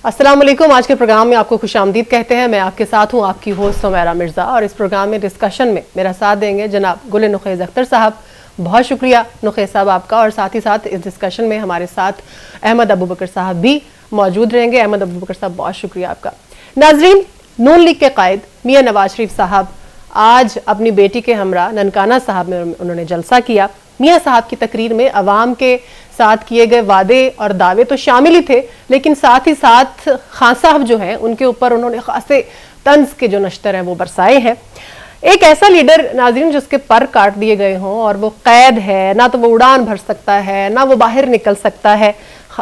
अस्सलाम वालेकुम। आज के प्रोग्राम में आपको खुशामदीद कहते हैं। मैं आपके साथ हूं, आपकी होस्ट हुमैरा मिर्ज़ा, और इस प्रोग्राम में डिस्कशन में मेरा साथ देंगे जनाब गुल नुखैज़ अख्तर साहब। बहुत शुक्रिया नुखैज़ साहब आपका। और साथ ही साथ इस डिस्कशन में हमारे साथ अहमद अबू बकर साहब भी मौजूद रहेंगे। अहमद अबू बकर साहब, बहुत शुक्रिया आपका। नाजरीन, नून लीग के कायद मियाँ नवाज शरीफ साहब आज अपनी बेटी के हमरा ननकाना साहब में उन्होंने जलसा किया। मियाँ साहब की तकरीर में अवाम के साथ किए गए वादे और दावे तो शामिल ही थे, लेकिन साथ ही साथ खान साहब जो हैं उनके ऊपर उन्होंने खासे तंज के जो नश्तर हैं वो बरसाए हैं। एक ऐसा लीडर नाज़रीन जिसके पर काट दिए गए हों और वो कैद है, ना तो वो उड़ान भर सकता है ना वो बाहर निकल सकता है।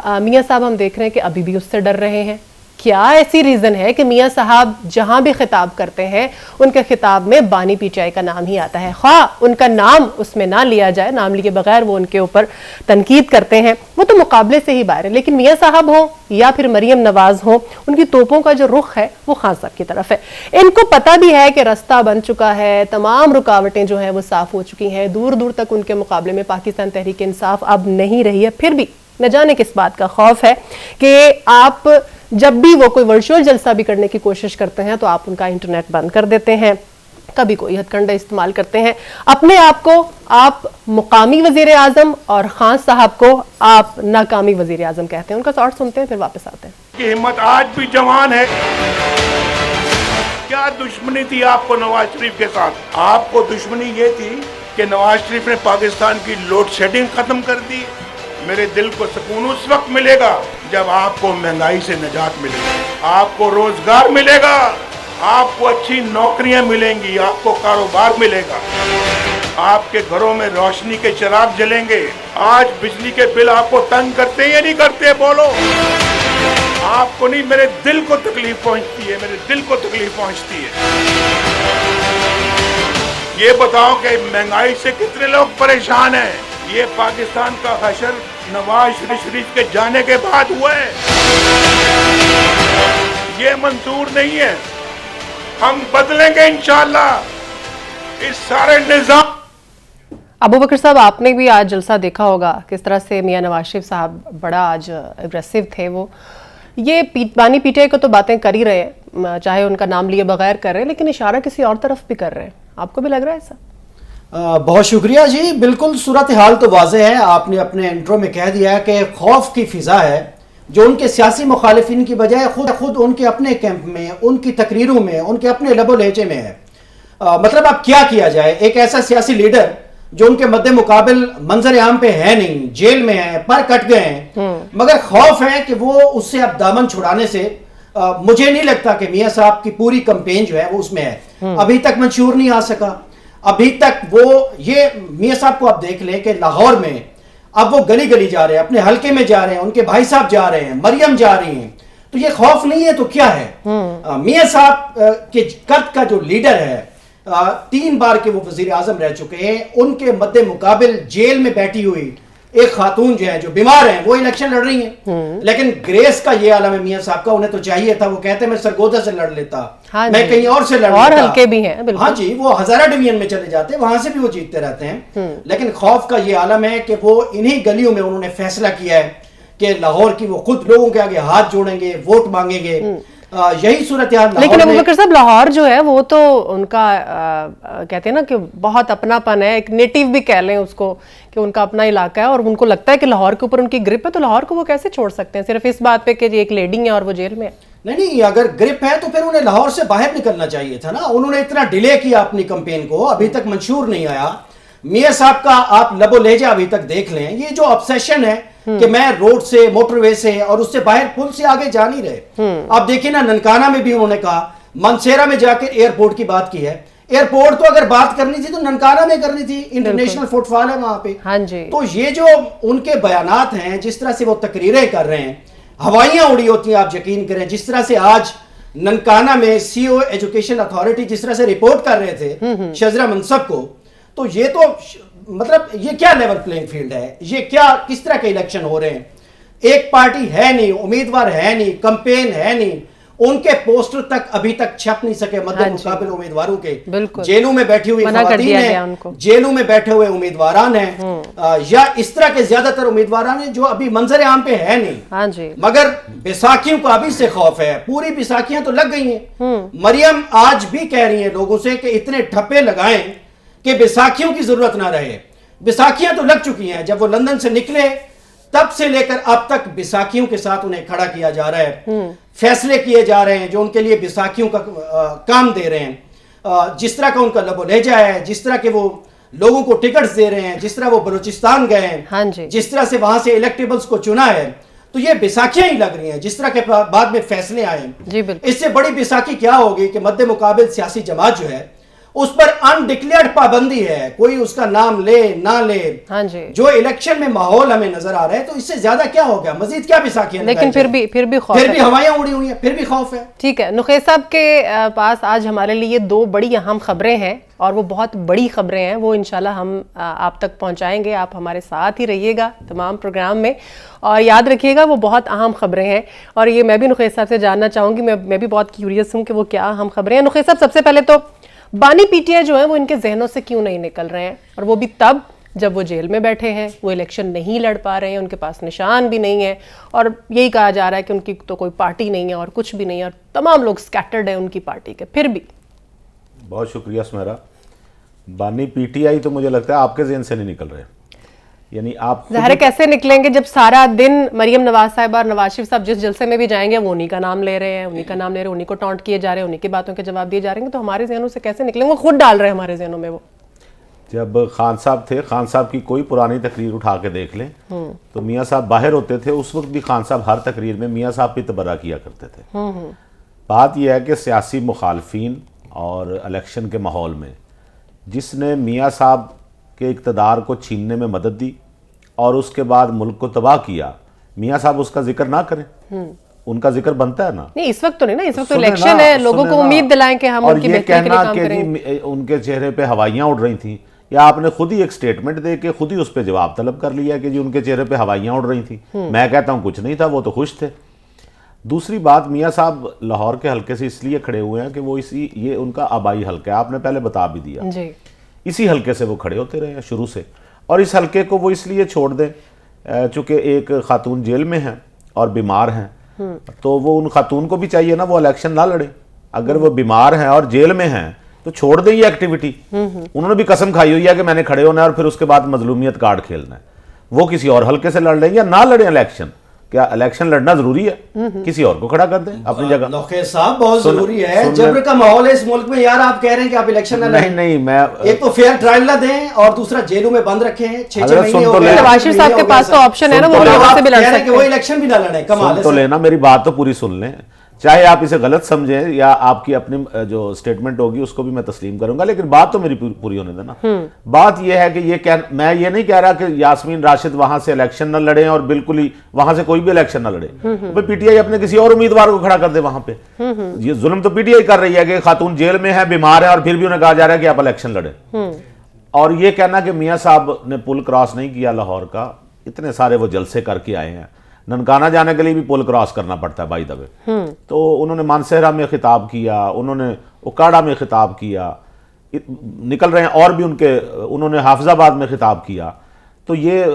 मियाँ साहब हम देख रहे हैं कि अभी भी उससे डर रहे हैं। क्या ऐसी रीज़न है कि मियाँ साहब जहाँ भी खिताब करते हैं उनके खिताब में बानी पीटीआई का नाम ही आता है, ख्वाह उनका नाम उसमें ना लिया जाए, नाम लिए बगैर वो उनके ऊपर तनकीद करते हैं। वो तो मुकाबले से ही बाहर है। लेकिन मियाँ साहब हो या फिर मरियम नवाज हो, उनकी तोपों का जो रुख है वो खान साहब की तरफ है। इनको पता भी है कि रास्ता बन चुका है, तमाम रुकावटें जो हैं वो साफ हो चुकी हैं, दूर दूर तक उनके मुकाबले में पाकिस्तान तहरीक इंसाफ अब नहीं रही है। फिर भी न जाने किस बात का खौफ है कि आप जब भी वो कोई वर्चुअल जलसा भी करने की कोशिश करते हैं तो आप उनका इंटरनेट बंद कर देते हैं, कभी कोई हथकंडा इस्तेमाल करते हैं। अपने आप को आप मुकामी वजीर आजम और खान साहब को आप नाकामी वजीर आजम कहते हैं। उनका शॉर्ट सुनते हैं फिर वापस आते हैं। की हिम्मत आज भी जवान है। क्या दुश्मनी थी आपको नवाज शरीफ के साथ? आपको दुश्मनी ये थी कि नवाज शरीफ ने पाकिस्तान की लोड शेडिंग खत्म कर दी। मेरे दिल को सुकून उस वक्त मिलेगा जब आपको महंगाई से निजात मिलेगी, आपको रोजगार मिलेगा, आपको अच्छी नौकरियां मिलेंगी, आपको कारोबार मिलेगा, आपके घरों में रोशनी के चिराग जलेंगे। आज बिजली के बिल आपको तंग करते हैं या नहीं करते? बोलो। आपको नहीं, मेरे दिल को तकलीफ पहुंचती है, मेरे दिल को तकलीफ पहुंचती है। ये बताओ कि महंगाई से कितने लोग परेशान हैं? ये पाकिस्तान का हशर नवाज शरीफ के जाने के बाद हुआ है। ये मंजूर नहीं है। हम बदलेंगे इंशाअल्लाह इस सारे निजाम। अबू बकर साहब, आपने भी आज जलसा देखा होगा किस तरह से मियाँ नवाज शरीफ साहब बड़ा आज एग्रेसिव थे। वो ये बानी पीटीआई को तो बातें कर ही रहे हैं, चाहे उनका नाम लिए बगैर कर रहे हैं, लेकिन इशारा किसी और तरफ भी कर रहे हैं। आपको भी लग रहा है ऐसा? बहुत शुक्रिया जी। बिल्कुल सूरत हाल तो वाज़ेह है। आपने अपने इंट्रो में कह दिया कि खौफ की फ़िज़ा है जो उनके सियासी मुखालिफिन की बजाय खुद उनके अपने कैंप में, उनकी तकरीरों में, उनके अपने लबो लहजे में है। मतलब अब क्या किया जाए? एक ऐसा सियासी लीडर जो उनके मद्दे मुकाबिल मंजर आम पे है नहीं, जेल में है, पर कट गए हैं, मगर खौफ है कि वो उससे अब दामन छुड़ाने से मुझे नहीं लगता कि मियाँ साहब की पूरी कंपेन जो है वो उसमें है। अभी तक मंशूर नहीं आ सका। अभी तक वो ये मियाँ साहब को आप देख लें कि लाहौर में अब वो गली गली जा रहे हैं, अपने हलके में जा रहे हैं, उनके भाई साहब जा रहे हैं, मरियम जा रही हैं। तो ये खौफ नहीं है तो क्या है? मियाँ साहब के कद का जो लीडर है, 3 बार के वो वजीर आजम रह चुके हैं, उनके मद्दे मुकाबिल जेल में बैठी हुई एक खातून जो है, जो बीमार है, वो इलेक्शन लड़ रही हैं। लेकिन ग्रेस का ये आलम है मियाँ साहब का, उन्हें तो चाहिए था, वो कहते मैं सरगोदा से लड़ लेता, हाँ मैं कहीं और से लड़ और लेता। हल्के भी हैं, हाँ जी, वो हजारा डिवीजन में चले जाते, वहां से भी वो जीतते रहते हैं। लेकिन खौफ का ये आलम है कि वो इन्हीं गलियों में उन्होंने फैसला किया है कि लाहौर की वो खुद लोगों के आगे हाथ जोड़ेंगे, वोट मांगेंगे। यही सूरत हाल। लेकिन अबू बकर साहब, लाहौर जो है वो तो उनका कहते हैं ना कि बहुत अपनापन है, एक नेटिव भी कह लें उसको, कि उनका अपना इलाका है और उनको लगता है कि लाहौर के ऊपर उनकी ग्रिप है, तो लाहौर को वो कैसे छोड़ सकते हैं सिर्फ इस बात पे कि एक लेडी है और वो जेल में है? नहीं, अगर ग्रिप है तो फिर उन्हें लाहौर से बाहर निकलना चाहिए था ना। उन्होंने इतना डिले किया अपनी कंपेन को, अभी तक मंशूर नहीं आया। मियाँ साहब का आप लबो लहजा अभी तक देख लें, ये जो ऑब्सेशन है कि मैं रोड से, मोटरवे से और उससे बाहर पुल से आगे जा नहीं रहे। आप देखिए ना, ननकाना में भी उन्होंने कहा, मनसेरा में जाकर एयरपोर्ट की बात की है। एयरपोर्ट तो अगर बात करनी थी तो ननकाना में करनी थी, इंटरनेशनल फुटफॉल है वहां पे। हाँ जी। तो ये जो उनके बयानात हैं, जिस तरह से वो तकरीरें कर रहे हैं, हवाइयां उड़ी होती हैं, आप यकीन करें। जिस तरह से आज ननकाना में सीओ एजुकेशन अथॉरिटी जिस तरह से रिपोर्ट कर रहे थे शजरा मनसब को, तो ये तो मतलब ये क्या लेवल प्लेइंग फील्ड है? ये क्या, किस तरह के इलेक्शन हो रहे हैं? एक पार्टी है नहीं, उम्मीदवार है नहीं, कंपेन है नहीं, ان کے پوسٹر تک ابھی تک چھپ نہیں سکے مد ہاں جی، مقابل امیدواروں کے. بالکل جیلوں میں بیٹھی ہوئی منع کر خواتین دیا گیا ہیں, ان کو. جیلوں میں بیٹھے ہوئے امیدواران ہیں, یا اس طرح کے زیادہ تر امیدواران ہیں جو ابھی منظر عام پہ ہے نہیں, ہاں جی, مگر بیساکھیوں کو ابھی سے خوف ہے. پوری بیساکھیاں تو لگ گئی ہیں. مریم آج بھی کہہ رہی ہیں لوگوں سے کہ اتنے ٹھپے لگائیں کہ بیساکھیوں کی ضرورت نہ رہے. بیساکھیاں تو لگ چکی ہیں, جب وہ لندن سے نکلے تب سے لے کر اب تک بیساکھیوں کے ساتھ انہیں کھڑا کیا جا رہا ہے, فیصلے کیے جا رہے ہیں جو ان کے لیے بیساکھیوں کا کام دے رہے ہیں. جس طرح کا ان کا لب و لہجہ ہے, جس طرح کے وہ لوگوں کو ٹکٹس دے رہے ہیں, جس طرح وہ بلوچستان گئے ہیں, ہاں جی, جس طرح سے وہاں سے الیکٹیبلز کو چنا ہے, تو یہ بیساکھیاں ہی لگ رہی ہیں. جس طرح کے بعد میں فیصلے آئے ہیں, جی بالکل, اس سے بڑی بیساکھی کیا ہوگی کہ مد مقابل سیاسی جماعت جو ہے اس پر انڈکلیئرڈ پابندی ہے, کوئی اس کا نام لے نہ لے. ہاں جی, جو الیکشن میں ماحول ہمیں نظر آ رہا ہے, تو اس سے زیادہ کیا ہو گیا, مزید کیا بیساکھیاں لیکن پھر بھی خوف پھر ہے. بھی ہوائیاں اڑی ہوئی ہیں, پھر بھی خوف ہے. ٹھیک ہے, نخیل صاحب کے پاس آج ہمارے لیے دو بڑی اہم خبریں ہیں, اور وہ بہت بڑی خبریں ہیں, وہ انشاءاللہ ہم آپ تک پہنچائیں گے. آپ ہمارے ساتھ ہی رہیے گا تمام پروگرام میں, اور یاد رکھیے گا وہ بہت اہم خبریں ہیں. اور یہ میں بھی نخیل صاحب سے جاننا چاہوں گی, میں بھی بہت کیوریس ہوں کہ وہ کیا اہم خبریں ہیں. نخیل صاحب, سب سے پہلے تو بانی پی ٹی آئی جو ہیں وہ ان کے ذہنوں سے کیوں نہیں نکل رہے ہیں, اور وہ بھی تب جب وہ جیل میں بیٹھے ہیں, وہ الیکشن نہیں لڑ پا رہے ہیں, ان کے پاس نشان بھی نہیں ہے, اور یہی کہا جا رہا ہے کہ ان کی تو کوئی پارٹی نہیں ہے اور کچھ بھی نہیں ہے, اور تمام لوگ سکیٹرڈ ہیں ان کی پارٹی کے. پھر بھی بہت شکریہ سمیرا. بانی پی ٹی آئی تو مجھے لگتا ہے آپ کے ذہن سے نہیں نکل رہے, یعنی آپ ظاہر کیسے نکلیں گے جب سارا دن مریم نواز صاحبہ اور نواز شریف صاحب جس جلسے میں بھی جائیں گے وہ انہی کا نام لے رہے ہیں, انہی کو ٹونٹ کیے جا رہے ہیں, انہی کی باتوں کے جواب دیے جا رہے ہیں, تو ہمارے ذہنوں سے کیسے نکلیں گے؟ وہ خود ڈال رہے ہیں ہمارے ذہنوں میں. وہ جب خان صاحب تھے, خان صاحب کی کوئی پرانی تقریر اٹھا کے دیکھ لیں تو میاں صاحب باہر ہوتے تھے, اس وقت بھی خان صاحب ہر تقریر میں میاں صاحب پہ تبرہ کیا کرتے تھے. بات یہ ہے کہ سیاسی مخالفین اور الیکشن کے ماحول میں جس نے میاں صاحب کے اقتدار کو چھیننے میں مدد دی اور اس کے بعد ملک کو تباہ کیا, میاں صاحب اس کا ذکر نہ کریں. ان کا ذکر بنتا ہے نا. نہیں, اس وقت تو نہیں نا, اس وقت تو الیکشن ہے, لوگوں کو امید دلائیں کہ ہم ان کی بہتری کے لیے کام کریں. اور یہ کہنا کہ ان کے چہرے پہ ہوائیاں اڑ رہی تھیں, یا آپ نے خود ہی ایک سٹیٹمنٹ دے کے خود ہی اس پہ جواب طلب کر لیا کہ جی ان کے چہرے پہ ہوائیاں اڑ رہی تھیں. میں کہتا ہوں کچھ نہیں تھا, وہ تو خوش تھے. دوسری بات, میاں صاحب لاہور کے حلقے سے اس لیے کھڑے ہوئے ہیں کہ وہ یہ ان کا آبائی حلقہ ہے, آپ نے پہلے بتا بھی دیا. جی, اسی حلقے سے وہ کھڑے ہوتے رہے ہیں شروع سے, اور اس حلقے کو وہ اس لیے چھوڑ دیں چونکہ ایک خاتون جیل میں ہیں اور بیمار ہیں, تو وہ ان خاتون کو بھی چاہیے نا وہ الیکشن نہ لڑیں. اگر وہ بیمار ہیں اور جیل میں ہیں تو چھوڑ دیں یہ ایکٹیویٹی. انہوں نے بھی قسم کھائی ہوئی ہے کہ میں نے کھڑے ہونا ہے اور پھر اس کے بعد مظلومیت کارڈ کھیلنا ہے. وہ کسی اور حلقے سے لڑ لیں یا نہ لڑیں الیکشن. کیا الیکشن لڑنا ضروری ہے؟ کسی اور کو کھڑا کر دیں اپنی جگہ. نوخیل صاحب بہت ضروری ہے, جبر کا ماحول ہے اس ملک میں یار. آپ کہہ رہے ہیں کہ آپ الیکشن نہ لڑیں. نہیں, میں ایک تو فیئر ٹرائل نہ دیں اور دوسرا جیلوں میں بند رکھیں 6 مہینے ہو گئے. نواز شریف صاحب کے پاس تو آپشن ہے نا, وہ لوگوں سے بھی لڑ سکتے ہیں. وہ الیکشن بھی نہ لڑیں. کمال تو لینا, میری بات تو پوری سن لیں, چاہے آپ اسے غلط سمجھیں یا آپ کی اپنی جو سٹیٹمنٹ ہوگی اس کو بھی میں تسلیم کروں گا, لیکن بات تو میری پوری ہونے دینا. بات یہ ہے کہ میں یہ نہیں کہہ رہا کہ یاسمین راشد وہاں سے الیکشن نہ لڑیں اور بالکل ہی وہاں سے کوئی بھی الیکشن نہ لڑے. پی ٹی آئی اپنے کسی اور امیدوار کو کھڑا کر دے وہاں پہ. یہ ظلم تو پی ٹی آئی کر رہی ہے کہ خاتون جیل میں ہے, بیمار ہے, اور پھر بھی انہیں کہا جا رہا ہے کہ آپ الیکشن لڑیں. اور یہ کہنا کہ میاں صاحب نے پل کراس نہیں کیا لاہور کا, اتنے سارے وہ جلسے کر کے آئے ہیں, ننکانہ جانے کے لیے بھی پل کراس کرنا پڑتا ہے بائی دا وے. تو انہوں نے مانسہرہ میں خطاب کیا, انہوں نے اکاڑا میں خطاب کیا, نکل رہے ہیں اور بھی انہوں نے حافظ آباد میں خطاب کیا. تو یہ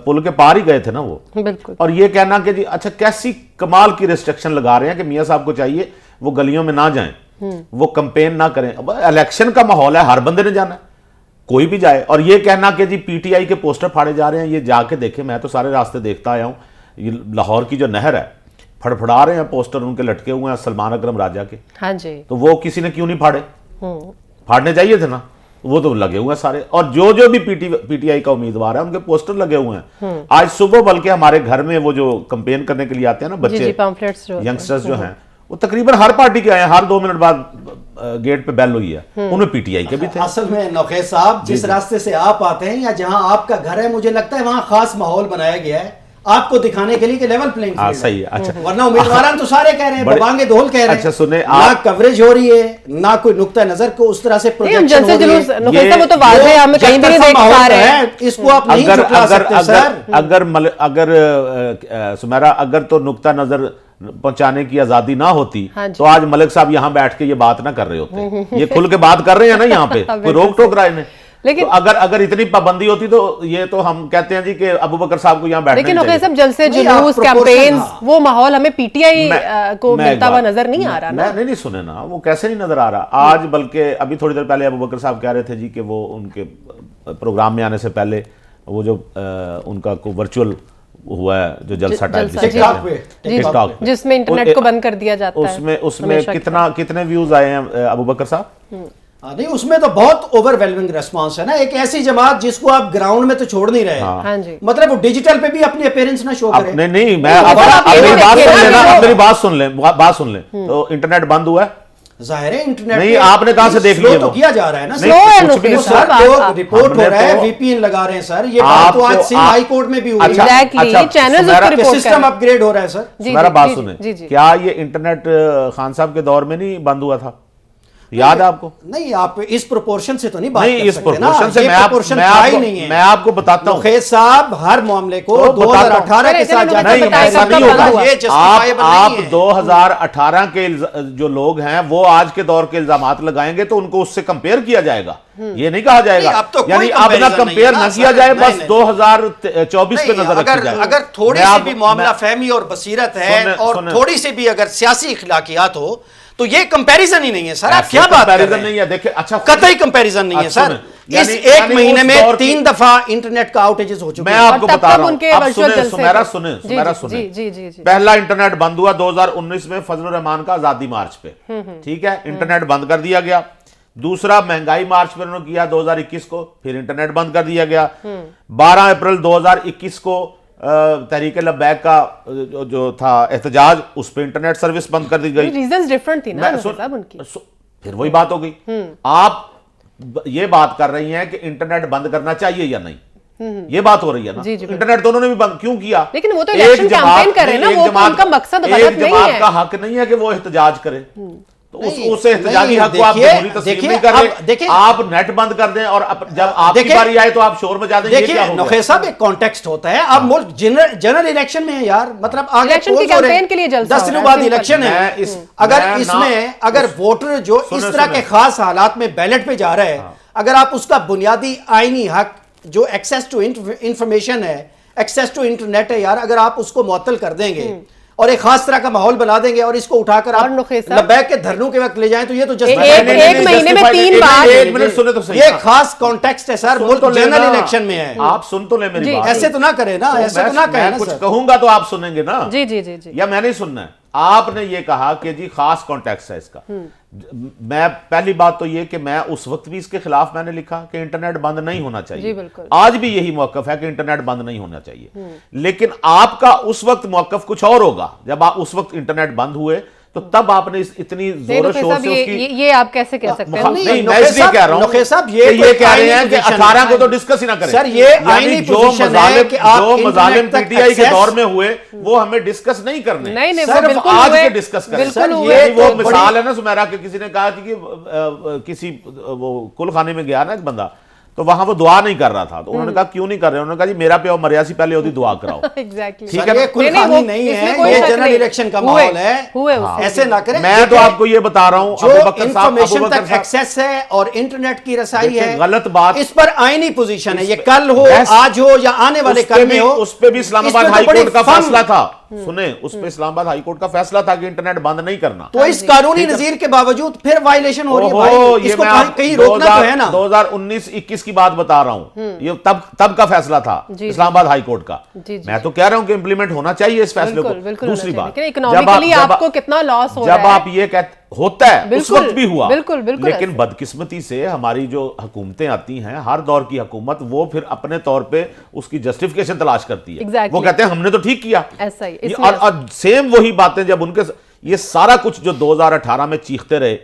پل کے پار ہی گئے تھے نا وہ. بالکل. اور یہ کہنا کہ جی اچھا کیسی کمال کی ریسٹرکشن لگا رہے ہیں کہ میاں صاحب کو چاہیے وہ گلیوں میں نہ جائیں, وہ کمپین نہ کریں. الیکشن کا ماحول ہے, ہر بندے نے جانا ہے, کوئی بھی جائے. اور یہ کہنا کہ جی پی ٹی آئی کے پوسٹر پھاڑے جا رہے ہیں, یہ جا کے دیکھیں, میں تو سارے راستے دیکھتا آیا ہوں. یہ لاہور کی جو نہر ہے, پھڑا رہے ہیں پوسٹر, ان کے لٹکے ہوئے ہیں سلمان اکرم راجہ کے. ہاں جی. تو وہ کسی نے کیوں نہیں پھاڑے؟ پھاڑنے چاہیے تھے نا, وہ تو لگے ہوئے ہیں سارے. اور جو بھی پی ٹی آئی کا امیدوار ہے ان کے پوسٹر لگے ہوئے ہیں. آج صبح بلکہ ہمارے گھر میں وہ جو کمپین کرنے کے لیے آتے ہیں نا بچے, ینگسٹرز جو ہیں, وہ تقریباً ہر پارٹی کے آئے ہیں. ہر 2 منٹ بعد گیٹ پہ بیل ہوئی ہے, ان میں پی ٹی آئی کے بھی تھے. اصل میں نوخیل صاحب جس راستے سے آپ آتے ہیں یا جہاں آپ کا گھر ہے, مجھے لگتا ہے وہاں خاص ماحول بنایا گیا ہے آپ کو دکھانے کے لیے کہ لیول پلینگ فیلڈ ہے. صحیح ہے. اچھا, ورنہ امیدواران تو سارے کہہ رہے ہیں, ببانگے دھول کہہ رہے ہیں. اچھا سنیں, نہ کوریج ہو رہی ہے, نہ کوئی نقطہ نظر کو اس طرح سے پروجیکشن ہو رہی ہے. وہ تو واضح ہے, ہم کہیں بھی نہیں دیکھ پا رہے ہیں. اس کو آپ نہیں جھٹلا سکتے سر. اگر سمیرا, اگر تو نقطہ نظر पहुंचाने की आजादी ना होती हाँ जी। तो आज मलिक साहब यहाँ बैठ के ये बात ना कर रहे होते। ये खुल के बात कर रहे हैं ना यहाँ पे, कोई रोक टोक रहा है इन्हें। लेकिन तो अगर इतनी पाबंदी होती तो ये तो हम कहते हैं जी कि अबू बकर साहब को यहाँ बैठना लेकिन चाहिए। सब जलसे नहीं, आप जुलूस proportion, कैंपेन्स हाँ। वो माहौल हमें पीटीआई को मैं मिलता एक हुआ बात- नजर नहीं आ रहा ना। नहीं सुने ना, वो कैसे नहीं नजर आ रहा आज। बल्कि अभी थोड़ी देर पहले अबू बकर साहब कह रहे थे जी कि वो उनके प्रोग्राम में आने से पहले वो जो उनका वर्चुअल हुआ है जो जलसा टाइप जलसा, जिसे जी। कहते हैं, जी, जी। टिकटॉक पे, जिसमें इंटरनेट को बंद कर दिया जाता है उसमें हमेशा की कितने व्यूज आए हैं अबू बकर साहब? नहीं, उसमें तो बहुत ओवरवेलमिंग रेस्पॉन्स है ना। एक ऐसी जमात जिसको आप ग्राउंड में तो छोड़ नहीं रहे, हाँ जी। मतलब वो डिजिटल पे भी अपनी अपीयरेंस ना शो करे। नहीं मैं अब आप ये मेरी बात देखिए सुन ना लेना, कि अब वो- मेरी बात सुन लें। तो इंटरनेट बंद हुआ है? जाहिर है इंटरनेट नहीं, पे आपने कहां से देख slow लिया तो वो? किया जा रहा है ना नहीं, Slow है कुछ भी नहीं नुकसान। सर, आप- लोग आप- रिपोर्ट हो हमने रहा है, तो- वीपीएन लगा रहे हैं सर। ये बात आप तो आज तो- सिंध हाई कोर्ट में भी हुई अच्छा, है। एग्जैक्टली अच्छा, चैनल्स सुमेरा- उसको रिपोर्ट कर सिस्टम रहे हैं। अपग्रेड हो रहा है सर। जी, मेरा जी, बात जी, सुने, जी, जी। क्या ये इंटरनेट खान साहब के दौर में नहीं बंद हुआ था? याद है आपको? नहीं, आप इस प्रोपोर्शन से तो नहीं बात नहीं, कर इस सकते ना। प्रोपोर्शन से ये proportion था ही नहीं है। मैं आपको बताता हूँ। मुखिल साहब हर मामले को तो बताता हूँ। 2018 के साथ जाके नहीं, बताइए ऐसा कब नहीं बंद होगा। हुआ? ये justifiable आप नहीं है। 2018 के जो लोग हैं वो आज के दौर के इल्जामात लगाएंगे तो उनको उससे कंपेयर किया जाएगा, ये नहीं कहा जाएगा। नहीं, अब तो कोई यानी अब ना comparison नहीं कंपेयर है ना ना, किया सर। जाए, नहीं, बस नहीं। 2024 पे नहीं, नजर रखी जाए। अगर थोड़ी मैं सी आप- भी मामला मैं- फहमी और बसीरत है सुने- और सुने। थोड़ी सी भी अगर सियासी इखलाकियात हो तो ये कंपैरिजन ही नहीं है सर। आप ऐसे क्या बात कर comparison रहे नहीं हैं? है, देखिए। अच्छा, कतई कंपैरिजन नहीं है अच्छा, सर। सुने। इस यानी- एक यानी महीने उस में दौर की- 3 दफा इंटरनेट का आउटेजेस हो चुके मैं हैं। आपको और तब बता तक रहा हूं। उनके अब virtual सुने, जलसे सुमेरा थे। सुने, जी, सुमेरा जी, सुने। जी, जी, जी। पहला इंटरनेट बंद हुआ 2019 में फजलुर रहमान का आजादी मार्च पे, ठीक है, इंटरनेट बंद कर दिया गया। दूसरा महंगाई मार्च पे उन्होंने किया 2021 को, फिर इंटरनेट बंद कर दिया गया। 12 अप्रैल 2021 को तहरीक लब्बैक का जो था एहतजाज, उस पे इंटरनेट सर्विस बंद कर दी गई। रीजंस डिफरेंट थी ना मैं मुखिल साहब उनकी। फिर वही बात हो गई। आप ये बात कर रही हैं कि इंटरनेट बंद करना चाहिए या नहीं, ये बात हो रही है ना। जी, जी, इंटरनेट तो उन्होंने भी बंद क्यों किया? लेकिन वो तो एक इलेक्शन जमात- कैंपेन कर रहे हैं ना, नहीं, वो एक जमात- उनका मकसद एक गलत नहीं जमात है। का हक नहीं है कि वो एहतजाज करे। तो नहीं, उस एहतजाजी नहीं, हक को आप देखिए- जमहूरी तस्लीम देखिए, नहीं कर अब रहे। देखिए- आप नेट बंद कर दें और जब आपकी देखिए- बारी आए तो आप शोर मचा दें, ये क्या देखिए हो नौखे गया? साहब, एक कॉन्टेक्स्ट होता है। अब मुल्क जनरल इलेक्शन में है यार, मतलब आगे इलेक्शन की polls हो रहे हैं। कैंपेन के लिए जलसा 10 हो दिनों रहा है, बाद सिंपल। इलेक्शन है। मैं अगर इसमें अगर वोटर जो सुने, इस तरह के सुने। खास हालात में बैलेट पे जा रहा है, अगर आप उसका बुनियादी आईनी हक जो एक्सेस टू इंफॉर्मेशन है, एक्सेस टू इंटरनेट है यार, अगर आप उसको मुअत्तल कर देंगे और एक खास तरह का माहौल बना देंगे और इसको उठाकर और आप नुखी साहब- लब्बैक के धरनों के वक्त ले जाएं तो ये तो एक महीने में 3 एक बार एक मिनट सुने तो सही। ये खास कॉन्टेक्स्ट है सर। सुन मुल्क तो लेना। जनरल इलेक्शन में है। आप सुन तो ले मेरी जी, बात। ऐसे तो ना करे ना, ऐसे तो ना कहे मैं ना कुछ सर। कहूंगा तो आप सुनेंगे ना। जी जी जी जी। या मैं नहीं सुनना है। आपने ये कहा कि जी खास कॉन्टेक्स्ट है इसका। मैं पहली बात तो ये कि मैं उस वक्त भी इसके खिलाफ मैंने लिखा कि इंटरनेट बंद नहीं होना चाहिए। जी, बिल्कुल। आज भी यही मौकफ है कि इंटरनेट बंद नहीं होना चाहिए। लेकिन आपका उस वक्त मौकफ कुछ और होगा। जब आप उस वक्त इंटरनेट बंद हुए तो तब आपने इतनी नहीं, जोर नुखी शोर साहब, से उसकी ये आप कैसे कह सकते हैं? नहीं, नहीं, मैं नौखे इसलिए साहब- कह रहा हूं नौखे साहब, कि ये ये कोई कह रहे आईनी हैं कि position 18 को है। तो डिस्कस ही ना करें। सर, ये यानी आईनी जो position है मजालिम कि आप जो मजालिम इंटरनेट तक पीटीआई के access- दौर में हुए वो हमें डिस्कस नहीं करने। नहीं, नहीं, वो सिर्फ बिल्कुल आज हुए, के डिस्कस करें। बिल्कुल सर, हुए। ये वो तो मिसाल है ना सुमेरा के, किसी ने कहा कि किसी वो कुल खाने में गया ना एक बंदा, तो वहां वो दुआ नहीं कर रहा था। तो उन्होंने कहा क्यों नहीं कर रहे? उन्होंने कहा जी मेरा प्यो मरिया सी पहले होती दुआ कराओ। एग्जैक्टली। ठीक सर, है ना? ये कुलखानी नहीं है, ये जनरल इलेक्शन का माहौल है। हुए उससे। ऐसे ना करें। मैं तो देखिए, आपको ये बता रहा हूं, जो अबू बकर साहब इंफॉर्मेशन तक एक्सेस है और इंटरनेट की रसाई देखिए, है, गलत बात- इस पर आईनी पोजीशन है। ये इस कल हो, बस- आज हो या आने वाले कल में हो, उस पे भी इस्लामाबाद इसमें तो हाई बड़ी कोर्ट का फर्म- फैसला था। सुने, उस पे इस्लामाबाद हाई कोर्ट का फैसला था कि इंटरनेट बंद नहीं करना। तो इस कानूनी नजीर के बावजूद फिर वायलेशन हो रही है ओहो, भाई। ये इसको मैं आप कहीं रोकना तो है ना। 2019-21 की बात बता रहा हूं। ये तब का फैसला था जी, इस्लामाबाद हाई कोर्ट का। जी, जी, मैं तो कह रहा हूं कि इंप्लीमेंट होना चाहिए इस फैसले को। बिल्कुल, बिल्कुल दूसरी होना बात, चाहिए। लेकिन economically आपको कितना loss हो रहा जब है? आप ये कहते होता है, उस बिल्कुल, वक्त भी हुआ, बिल्कुल, बिल्कुल लेकिन ऐसे। बदकिस्मती से हमारी जो हुकूमतें आती हैं, हर दौर की हुकूमत, वो फिर अपने तौर पे उसकी जस्टिफिकेशन तलाश करती है। Exactly. वो कहते हैं हमने तो ठीक किया। ऐसा ही, ये- इसमें और सेम वही बातें जब उनके ये सारा कुछ जो 2018 में चीखते रहे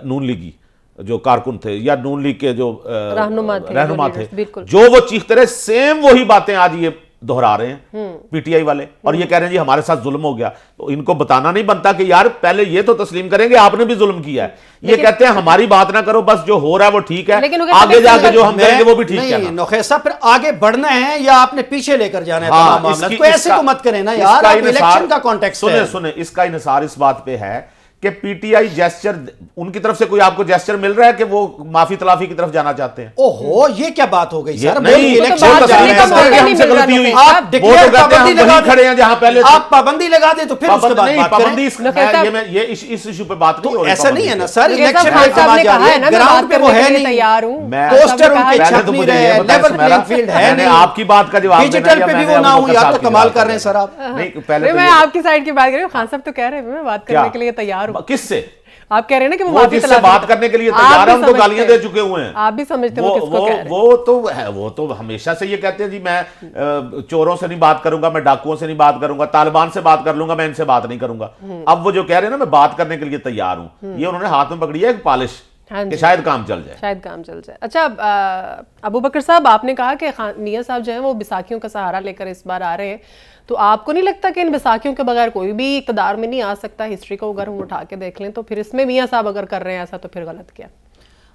नून लीगी जो कारकुन थे या नून लीग के जो रहनुमा थे, रहनुमा जो थे, leaders, बिल्कुल। जो वो चीखते रहे, सेम वही बातें आज ये दोहरा रहे हैं पीटीआई वाले, और ये कह रहे हैं जी हमारे साथ जुल्म हो गया। तो इनको बताना नहीं बनता कि यार पहले ये तो तस्लीम करेंगे आपने भी जुल्म किया है। ये कहते हैं हमारी बात ना करो, बस जो हो रहा है वो ठीक है, आगे जाके जो हम करेंगे वो भी ठीक है। नौखेर साहब फिर आगे बढ़ना है या आपने पीछे लेकर जाना है तमाम मामला को? ऐसे तो मत करें ना यार, आप इलेक्शन का कॉन्टेक्स्ट है। सुने इसका इन्हिसार इस बात पे है कि पीटीआई जेस्चर, उनकी तरफ से कोई आपको जेस्चर मिल रहा है कि वो माफी तलाफी की तरफ जाना चाहते हैं? ओहो, ये क्या बात हो गई सर? नहीं, इलेक्शन हमसे गलती हुई, आप डिक्लेयर पाबंदी लगा खड़े हैं जहां पहले आप पाबंदी लगा दे तो फिर उसके बाद बात करें। ये इस इशू पे बात नहीं हो रही। ऐसा नहीं है ना सर, इलेक्शन में आवाज आ रही है, ग्राउंड पे वो है नहीं, तैयार हूं, पोस्टर उनके छप नहीं रहे, लेवल प्लेइंग फील्ड है नहीं, आपकी बात का जवाब डिजिटल पे भी वो ना हो, या तो कमाल कर रहे हैं सर आप। नहीं, पहले मैं आपकी साइड की बात कर रही हूँ, खान साहब तो कह रहे हैं मैं बात करने के लिए तैयार हूँ। किससे? आप कह रहे हैं ना कि वो जिससे बात करने के लिए तैयार है, उनको गालियां दे चुके हुए हैं। आप भी समझते हो किसको कह रहे हैं? वो तो है, वो तो हमेशा से ये कहते हैं जी मैं चोरों से नहीं बात करूंगा, मैं डाकुओं से नहीं बात करूंगा, तालिबान से बात कर लूंगा, मैं इनसे बात नहीं करूंगा। अब वो जो कह रहे हैं ना मैं बात करने के लिए तैयार हूं, ये उन्होंने हाथ में पकड़ी है एक पॉलिश कि शायद काम चल जाए, शायद काम चल जाए। अच्छा अबू बकर साहब, आपने कहा कि मियां साहब जो है वो बैसाखियों का सहारा लेकर इस बार आ रहे हैं, तो आपको नहीं लगता कि इन बैसाखियों के बगैर कोई भी इक़्तिदार में नहीं आ सकता? हिस्ट्री को अगर हम उठा के देख लें तो फिर इसमें मियां साहब अगर कर रहे हैं ऐसा तो फिर गलत क्या?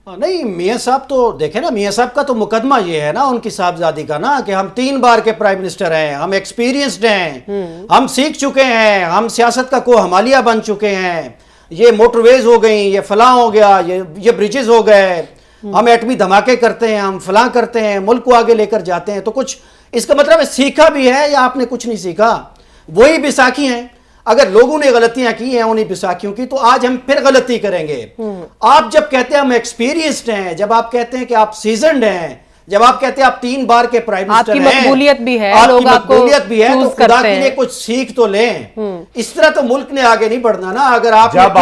नहीं, मियां साहब तो देखें ना, मियां साहब का तो मुकदमा ये है ना उनकी साहबजादी का ना कि हम 3 बार के प्राइम मिनिस्टर हैं, हम एक्सपीरियंस्ड हैं, हम सीख चुके हैं, हम सियासत का को हमालिया बन चुके हैं, ये मोटरवेज हो गई, ये फलां हो गया, ये ब्रिजेस हो गए, हम एटमी धमाके करते हैं, हम फलां करते हैं, मुल्क को आगे लेकर जाते हैं। तो कुछ इसका मतलब सीखा भी है या आपने कुछ नहीं सीखा? वही बैसाखी हैं। अगर लोगों ने गलतियां की हैं उन्हीं बैसाखियों की, तो आज हम फिर गलती करेंगे। आप जब कहते हैं हम एक्सपीरियंस्ड हैं, जब आप कहते हैं कि आप सीजनड हैं, जब आप कहते हैं आप 3 बार के प्राइम मिनिस्टर हैं, आपकी मकबूलियत भी है, आपकी लोग आपको मकबूलियत भी है, तो खुदा के लिए हैं। कुछ सीख तो लें। इस तरह तो मुल्क ने आगे नहीं बढ़ना ना। अगर आप जब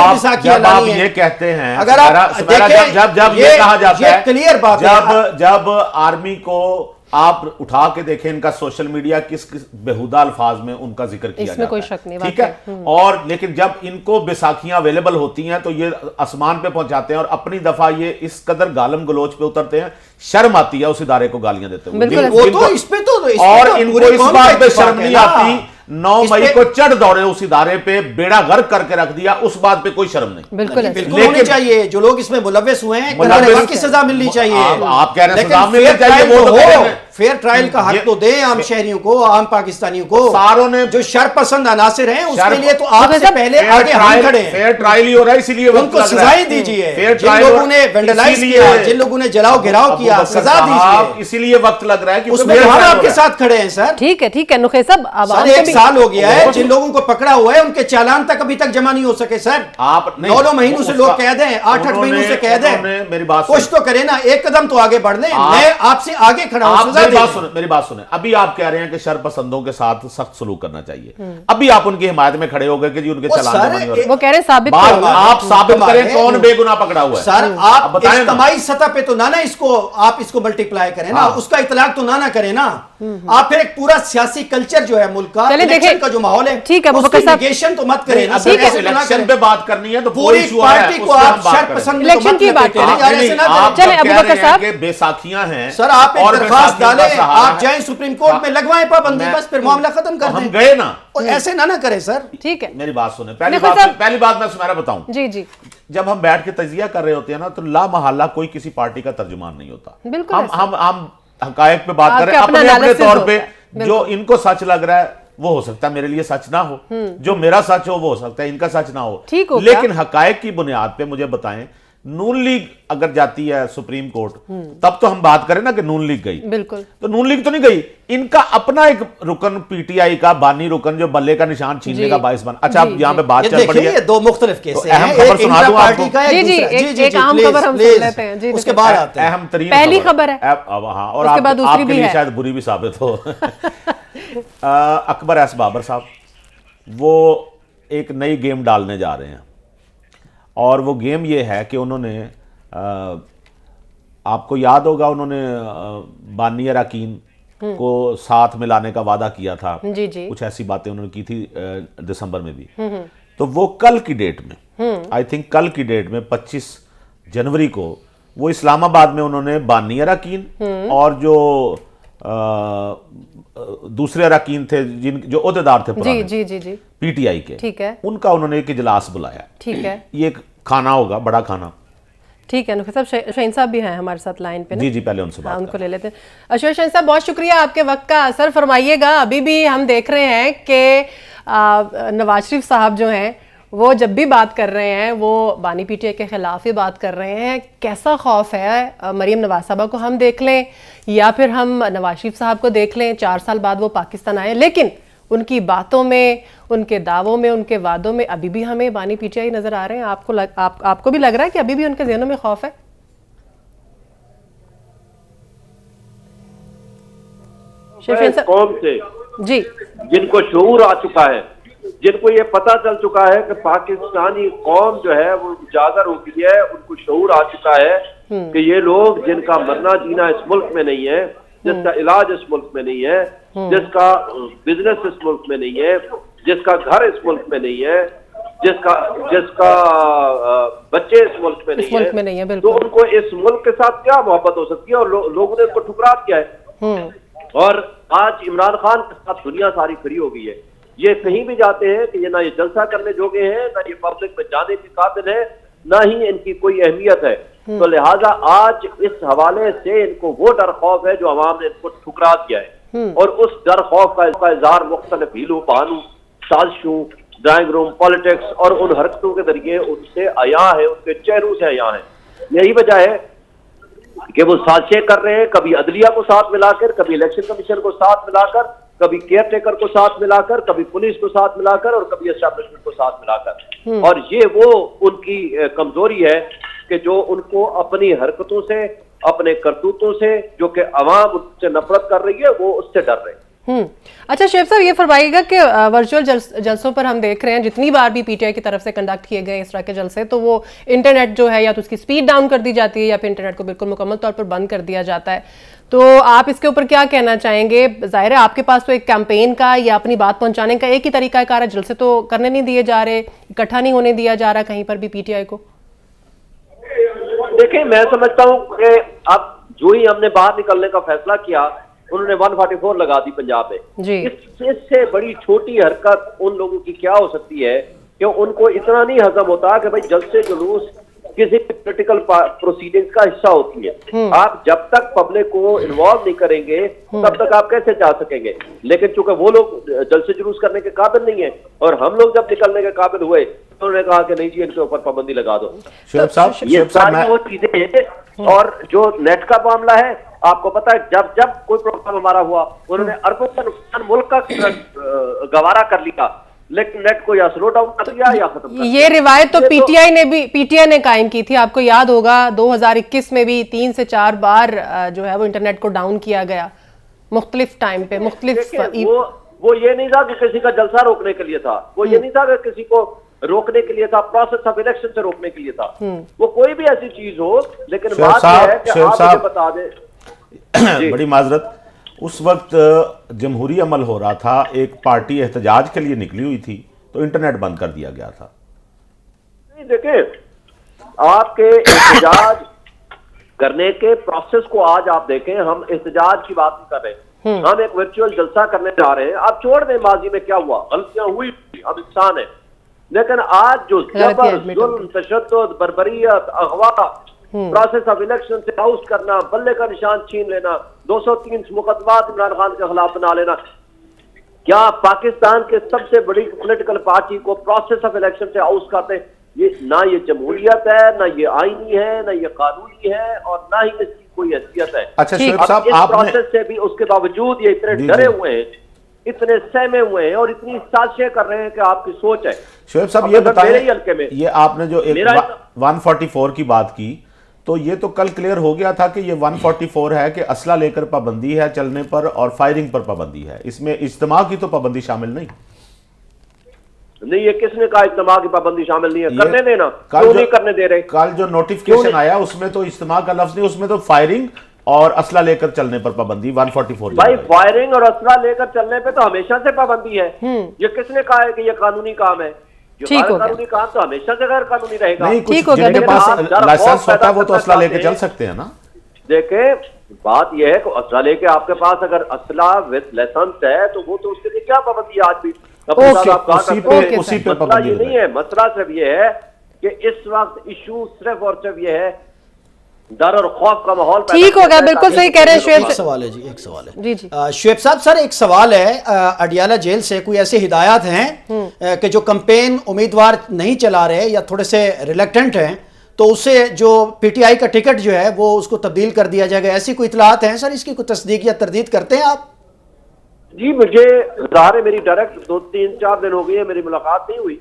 आप ये कहते हैं, अगर आप जब ये कहा जाता है, क्लियर बात है, जब आर्मी को आप उठा के देखें, इनका सोशल मीडिया किस बेहुदा अल्फाज में उनका जिक्र किया इसमें कोई शक नहीं, ठीक है। और लेकिन जब इनको बैसाखियां अवेलेबल होती हैं तो ये आसमान पे पहुंचाते हैं, और अपनी दफा ये इस कदर गालम गलोच पे उतरते हैं, शर्म आती है उस इदारे को गालियां देते हुए। और इनको इस बात पे शर्म नहीं आती, 9 मई को चढ़ दौड़े उस इदारे पे, बेड़ा गर्क करके रख दिया, उस बात पे कोई शर्म नहीं। बिल्कुल होनी चाहिए। जो लोग इसमें मुलव्वस हुए हैं की सजा मिलनी चाहिए। आप कह रहे हैं सजा मिलनी चाहिए, वो तो फेयर ट्रायल का हक तो दें आम शहरियों को, आम पाकिस्तानियों को। सारों ने जो शर पसंद अनासिर हैं उसके लिए तो आपसे पहले आगे हम खड़े हैं। फेयर ट्रायल ही हो रहा है, इसीलिए उनको सजाएं दीजिए। जिन लोगों ने वेंडलाइज किया, जिन लोगों ने जलाओ घेराव किया, सजा दीजिए। इसीलिए वक्त लग रहा है कि उसमें हम आपके साथ खड़े हैं सर। ठीक है नुखैर साहब, अब 1 साल हो गया है, जिन लोगों को पकड़ा हुआ है उनके चालान तक अभी तक जमा नहीं हो सके सर। आप 9 महीनों से लोग कैद हैं, 8 महीनों से कैद हैं। मेरी बात कुछ तो करें ना, एक कदम तो आगे बढ़ लें। मैं आपसे आगे खड़ा हूं, मेरी बात सुने। अभी आप कह रहे हैं कि शरपसंदों के साथ सख्त सलूक करना चाहिए, अभी आप उनकी हिमायत में खड़े हो गए कि जी उनके चालान जमा नहीं हो रहे। वो कह रहे हैं साबित करो, आप साबित करें कौन बेगुनाह पकड़ा हुआ है। सर आप इज्तिमाई सतह पे तो ना आप इसको मल्टीप्लाई करें ना, उसका इतलाक तो ना करें ना। आप फिर एक पूरा सियासी कल्चर जो है मुल्क का, इलेक्शन का जो माहौल है, ठीक है, नेगेशन तो मत करें ना। इलेक्शन पे बात करनी है तो पूरी पार्टी को आप शरपसंद इलेक्शन की बात करें। चले अबू बकर साहब, बैसाखियां हैं सर, आप एक दरखास्त डालें, आप जाएं सुप्रीम कोर्ट में, लगवाएं पाबंदी, बस फिर मामला खत्म कर दें। हम गए ना, ऐसे ना करें सर। ठीक है, मेरी बात सुने। पहली बात मैं सुमेरा बताऊं, जी जब हम बैठ के तजिया कर रहे होते हैं ना, तो ला महल्ला कोई किसी पार्टी का तर्जुमान नहीं होता। बिल्कुल हम हकायक पे बात करें, अपने तौर पे जो इनको सच लग रहा है वो हो सकता है मेरे लिए सच ना हो, जो मेरा सच हो वो हो सकता है इनका सच ना हो। लेकिन हकायक की बुनियाद पे मुझे बताएं, नून लीग अगर जाती है सुप्रीम कोर्ट, तब तो हम बात करें ना कि नून लीग गई, बिल्कुल, तो नून लीग तो नहीं गई, इनका अपना एक रुकन पीटीआई का बानी रुकन जो बल्ले का निशान छीनने का बाइस बन। अच्छा, अब यहाँ पे बात चल पड़ी है, 2 मुख्तलिफ केस हैं। अहम खबर सुना दूं आपको। एक अहम खबर हम सुन लेते हैं, उसके बाद आते हैं अहम तरीन पहली खबर है, हाँ, और आपके लिए शायद बुरी भी साबित हो। अकबर एस बाबर साहब वो एक नई गेम डालने जा रहे हैं, और वो गेम ये है कि उन्होंने आपको याद होगा उन्होंने बानी अराकीन को साथ मिलाने का वादा किया था। जी। कुछ ऐसी बातें उन्होंने की थी दिसंबर में भी। तो वो कल की डेट में, आई थिंक कल की डेट में 25 जनवरी को वो इस्लामाबाद में उन्होंने बानी अराकीन और जो दूसरे अरकान थे जो ओहदेदार थे पुराने, जी जी जी पीटीआई के, ठीक है, उनका उन्होंने एक इजलास बुलाया। ठीक है, ये एक खाना होगा, बड़ा खाना। ठीक है। नुखी साहब, शहीन साहब भी हैं हमारे साथ लाइन पे ना? जी जी, पहले उनसे बात उनको ले लेते हैं। अशोक शहीन साहब, बहुत शुक्रिया आपके वक्त का। असर फरमाइएगा, अभी भी हम देख रहे हैं कि नवाज शरीफ साहब जो हैं वो जब भी बात कर रहे हैं वो बानी पीटीआई के खिलाफ ही बात कर रहे हैं। कैसा खौफ है? मरीम नवाज साहबा को हम देख लें या फिर हम नवाज शरीफ साहब को देख लें, 4 साल बाद वो पाकिस्तान आए, लेकिन उनकी बातों में, उनके दावों में, उनके वादों में अभी भी हमें बानी पीटीआई नजर आ रहे हैं। आपको भी लग रहा है कि अभी भी उनके ज़हनों में खौफ है? कौम से जी, जिनको शऊर आ चुका है, जिनको ये पता चल चुका है कि पाकिस्तानी कौम जो है वो उजागर हो गई है, उनको शऊर आ चुका है कि ये लोग जिनका मरना जीना इस मुल्क में नहीं है, जिसका इलाज इस मुल्क में नहीं है, जिसका बिजनेस इस मुल्क में नहीं है, जिसका घर इस मुल्क में नहीं है, जिसका बच्चे इस मुल्क में नहीं है, तो उनको इस मुल्क के साथ क्या मोहब्बत हो सकती है? और लोगों ने उनको ठुकरा दिया है। और आज इमरान खान के साथ दुनिया सारी खड़ी हो गई है। ये कहीं भी जाते हैं कि ये ना ये जलसा करने जोगे हैं, ना ये पब्लिक में जाने के काबिल है, ना ही इनकी कोई अहमियत है। तो लिहाजा आज इस हवाले से इनको वो डर खौफ है जो अवाम ने इनको ठुकरा दिया है, और उस डर खौफ का इजहार मुख्तलिफ हीलों बहानों, साजिशों, ड्राइंग रूम पॉलिटिक्स और उन हरकतों के जरिए उनसे आया है, उनके चेहरों से आया है। यही वजह है कि वो साजिशें कर रहे हैं, कभी अदलिया को साथ मिलाकर, कभी इलेक्शन कमीशन को साथ मिलाकर, कभी केयर टेकर को साथ मिलाकर, कभी पुलिस को साथ मिलाकर और कभी एस्टैब्लिशमेंट को साथ मिलाकर। और ये वो उनकी कमजोरी है कि जो उनको अपनी हरकतों से, अपने करतूतों से, जो कि अवाम उससे नफरत कर रही है, वो उससे डर रहे हैं। अच्छा शेफ साहब, ये फरमाइएगा कि वर्चुअल जलसों पर हम देख रहे हैं जितनी बार भी पीटीआई की तरफ से कंडक्ट किए गए इस तरह के जलसे, तो वो इंटरनेट जो है या तो उसकी स्पीड डाउन कर दी जाती है या फिर इंटरनेट को बिल्कुल मुकम्मल तौर पर बंद कर दिया जाता है। तो आप इसके ऊपर क्या कहना चाहेंगे? जाहिर है आपके पास तो एक कैंपेन का या अपनी बात पहुंचाने का एक ही तरीका कार है, जलसे तो करने नहीं दिए जा रहे, इकट्ठा नहीं होने दिया जा रहा कहीं पर भी पीटीआई को। देखिए, मैं समझता हूँ कि अब जो ही हमने बाहर निकलने का फैसला किया, उन्होंने 144 लगा दी पंजाब में। इससे बड़ी छोटी हरकत उन लोगों की क्या हो सकती है कि उनको इतना नहीं हजम होता कि भाई जलसे जुलूस किसी पॉलिटिकल प्रोसीडिंग्स का हिस्सा होती है। आप जब तक पब्लिक को इन्वॉल्व नहीं करेंगे तब तक आप कैसे चाह सकेंगे? लेकिन चूंकि वो लोग जलसे जुलूस करने के काबिल नहीं है और हम लोग जब निकलने के काबिल हुए तो उन्होंने कहा कि नहीं जी, इनके ऊपर पाबंदी लगा दो। ये सारी वो चीजें हैं। और जो नेट का मामला है, आपको पता है जब जब कोई प्रोग्राम हमारा हुआ, उन्होंने अरबों का नुकसान मुल्क का गवारा कर लिया, लेकिन नेट को या स्लो डाउन कर दिया या खत्म कर दिया। ये रिवायत तो पीटीआई ने कायम की थी। आपको याद होगा 2021 में भी 3 से 4 बार जो है वो इंटरनेट को डाउन किया गया, मुख्तलिफ टाइम पे, मुख्तलिफ। वो ये नहीं था कि किसी का जलसा रोकने के लिए था, वो ये नहीं था कि किसी को रोकने के लिए था, प्रोसेस ऑफ इलेक्शन से रोकने के लिए था। वो कोई भी ऐसी चीज हो, लेकिन बात यह है कि आप मुझे बता दें। बड़ी माजरत, उस वक्त जमहूरी अमल हो रहा था, एक पार्टी एहतजाज के लिए निकली हुई थी तो इंटरनेट बंद कर दिया गया था। नहीं, देखिए आपके एहतजाज करने के प्रोसेस को आज आप देखें, हम एहतजाज की बात नहीं कर रहे, हम एक वर्चुअल जलसा करने जा रहे हैं। आप छोड़ दें माजी में क्या हुआ, गलतियां हुई, हम इंसान है, लेकिन आज जो जबर, जुल्म, तशद्दुद, बर्बरियत, अगवा, प्रोसेस ऑफ इलेक्शन से आउट करना, बल्ले का निशान छीन लेना, 203 मुकदमात इमरान खान के खिलाफ बना लेना, क्या पाकिस्तान के सबसे बड़ी पॉलिटिकल पार्टी को प्रोसेस ऑफ इलेक्शन से आउट करते? ये ना ये जमहूरियत है, ना ये आईनी है, ना ये कानूनी है, और ना ही इसकी कोई हैसियत है। अच्छा शेख साहब, इस प्रोसेस से भी उसके बावजूद ये इतने डरे हुए हैं, इतने सहमे हुए हैं और इतनी साजिशें कर रहे हैं कि आपकी सोच है। शोएब साहब ये बताएं, ये आपने जो एक 144 की बात की, तो ये तो कल क्लियर हो गया था कि ये 144 है कि असला लेकर पाबंदी है चलने पर और फायरिंग पर पाबंदी है, इसमें इज्तिमा की तो पाबंदी शामिल नहीं। नहीं, ये किसने कहा इज्तिमा की पाबंदी शामिल नहीं है? करने देना, क्यों नहीं करने दे रहे? कल जो नोटिफिकेशन आया उसमें तो इज्तिमा का लफ्ज नहीं, उसमें तो फायरिंग और असला लेकर चलने पर पाबंदी 144। भाई फायरिंग और असला लेकर चलने पे तो हमेशा से पाबंदी है। ये किसने कहा है कि ये कानूनी काम है? कानूनी काम तो हमेशा से गैर कानूनी रहेगा। नहीं, कुछ जिनके पास लाइसेंस होता है वो तो असला लेकर चल सकते हैं ना। देखे, बात यह है कि असला लेके आपके पास अगर असला विद लाइसेंस है तो वो तो उसके लिए क्या पाबंदी है आज भी? ओके, आप कहा उसी करते हैं, पे मसला पाबंदी ये है। नहीं है, मसला सिर्फ ये है कि इस वक्त इशू सिर्फ और सिर्फ ये है डर और खौफ का माहौल पैदा ठीक हो गया, करना है बिल्कुल ताकि सही कह रहे हैं एक शुएब सवाल है जी, एक सवाल है जी जी। शुएब साहब, सर एक सवाल है, अडियाला जेल से कोई ऐसी हिदायत हैं कि जो कैंपेन उम्मीदवार नहीं चला रहे या थोड़े से रिलेक्टेंट हैं तो उससे जो पीटीआई का टिकट जो है वो उसको तब्दील कर दिया जाएगा, ऐसी कोई इतलात हैं सर? इसकी कोई तस्दीक या तरदीद करते हैं आप? जी, मुझे ज़ाहिर है मेरी डायरेक्ट 2-3-4 दिन हो गई है, मेरी मुलाकात नहीं हुई,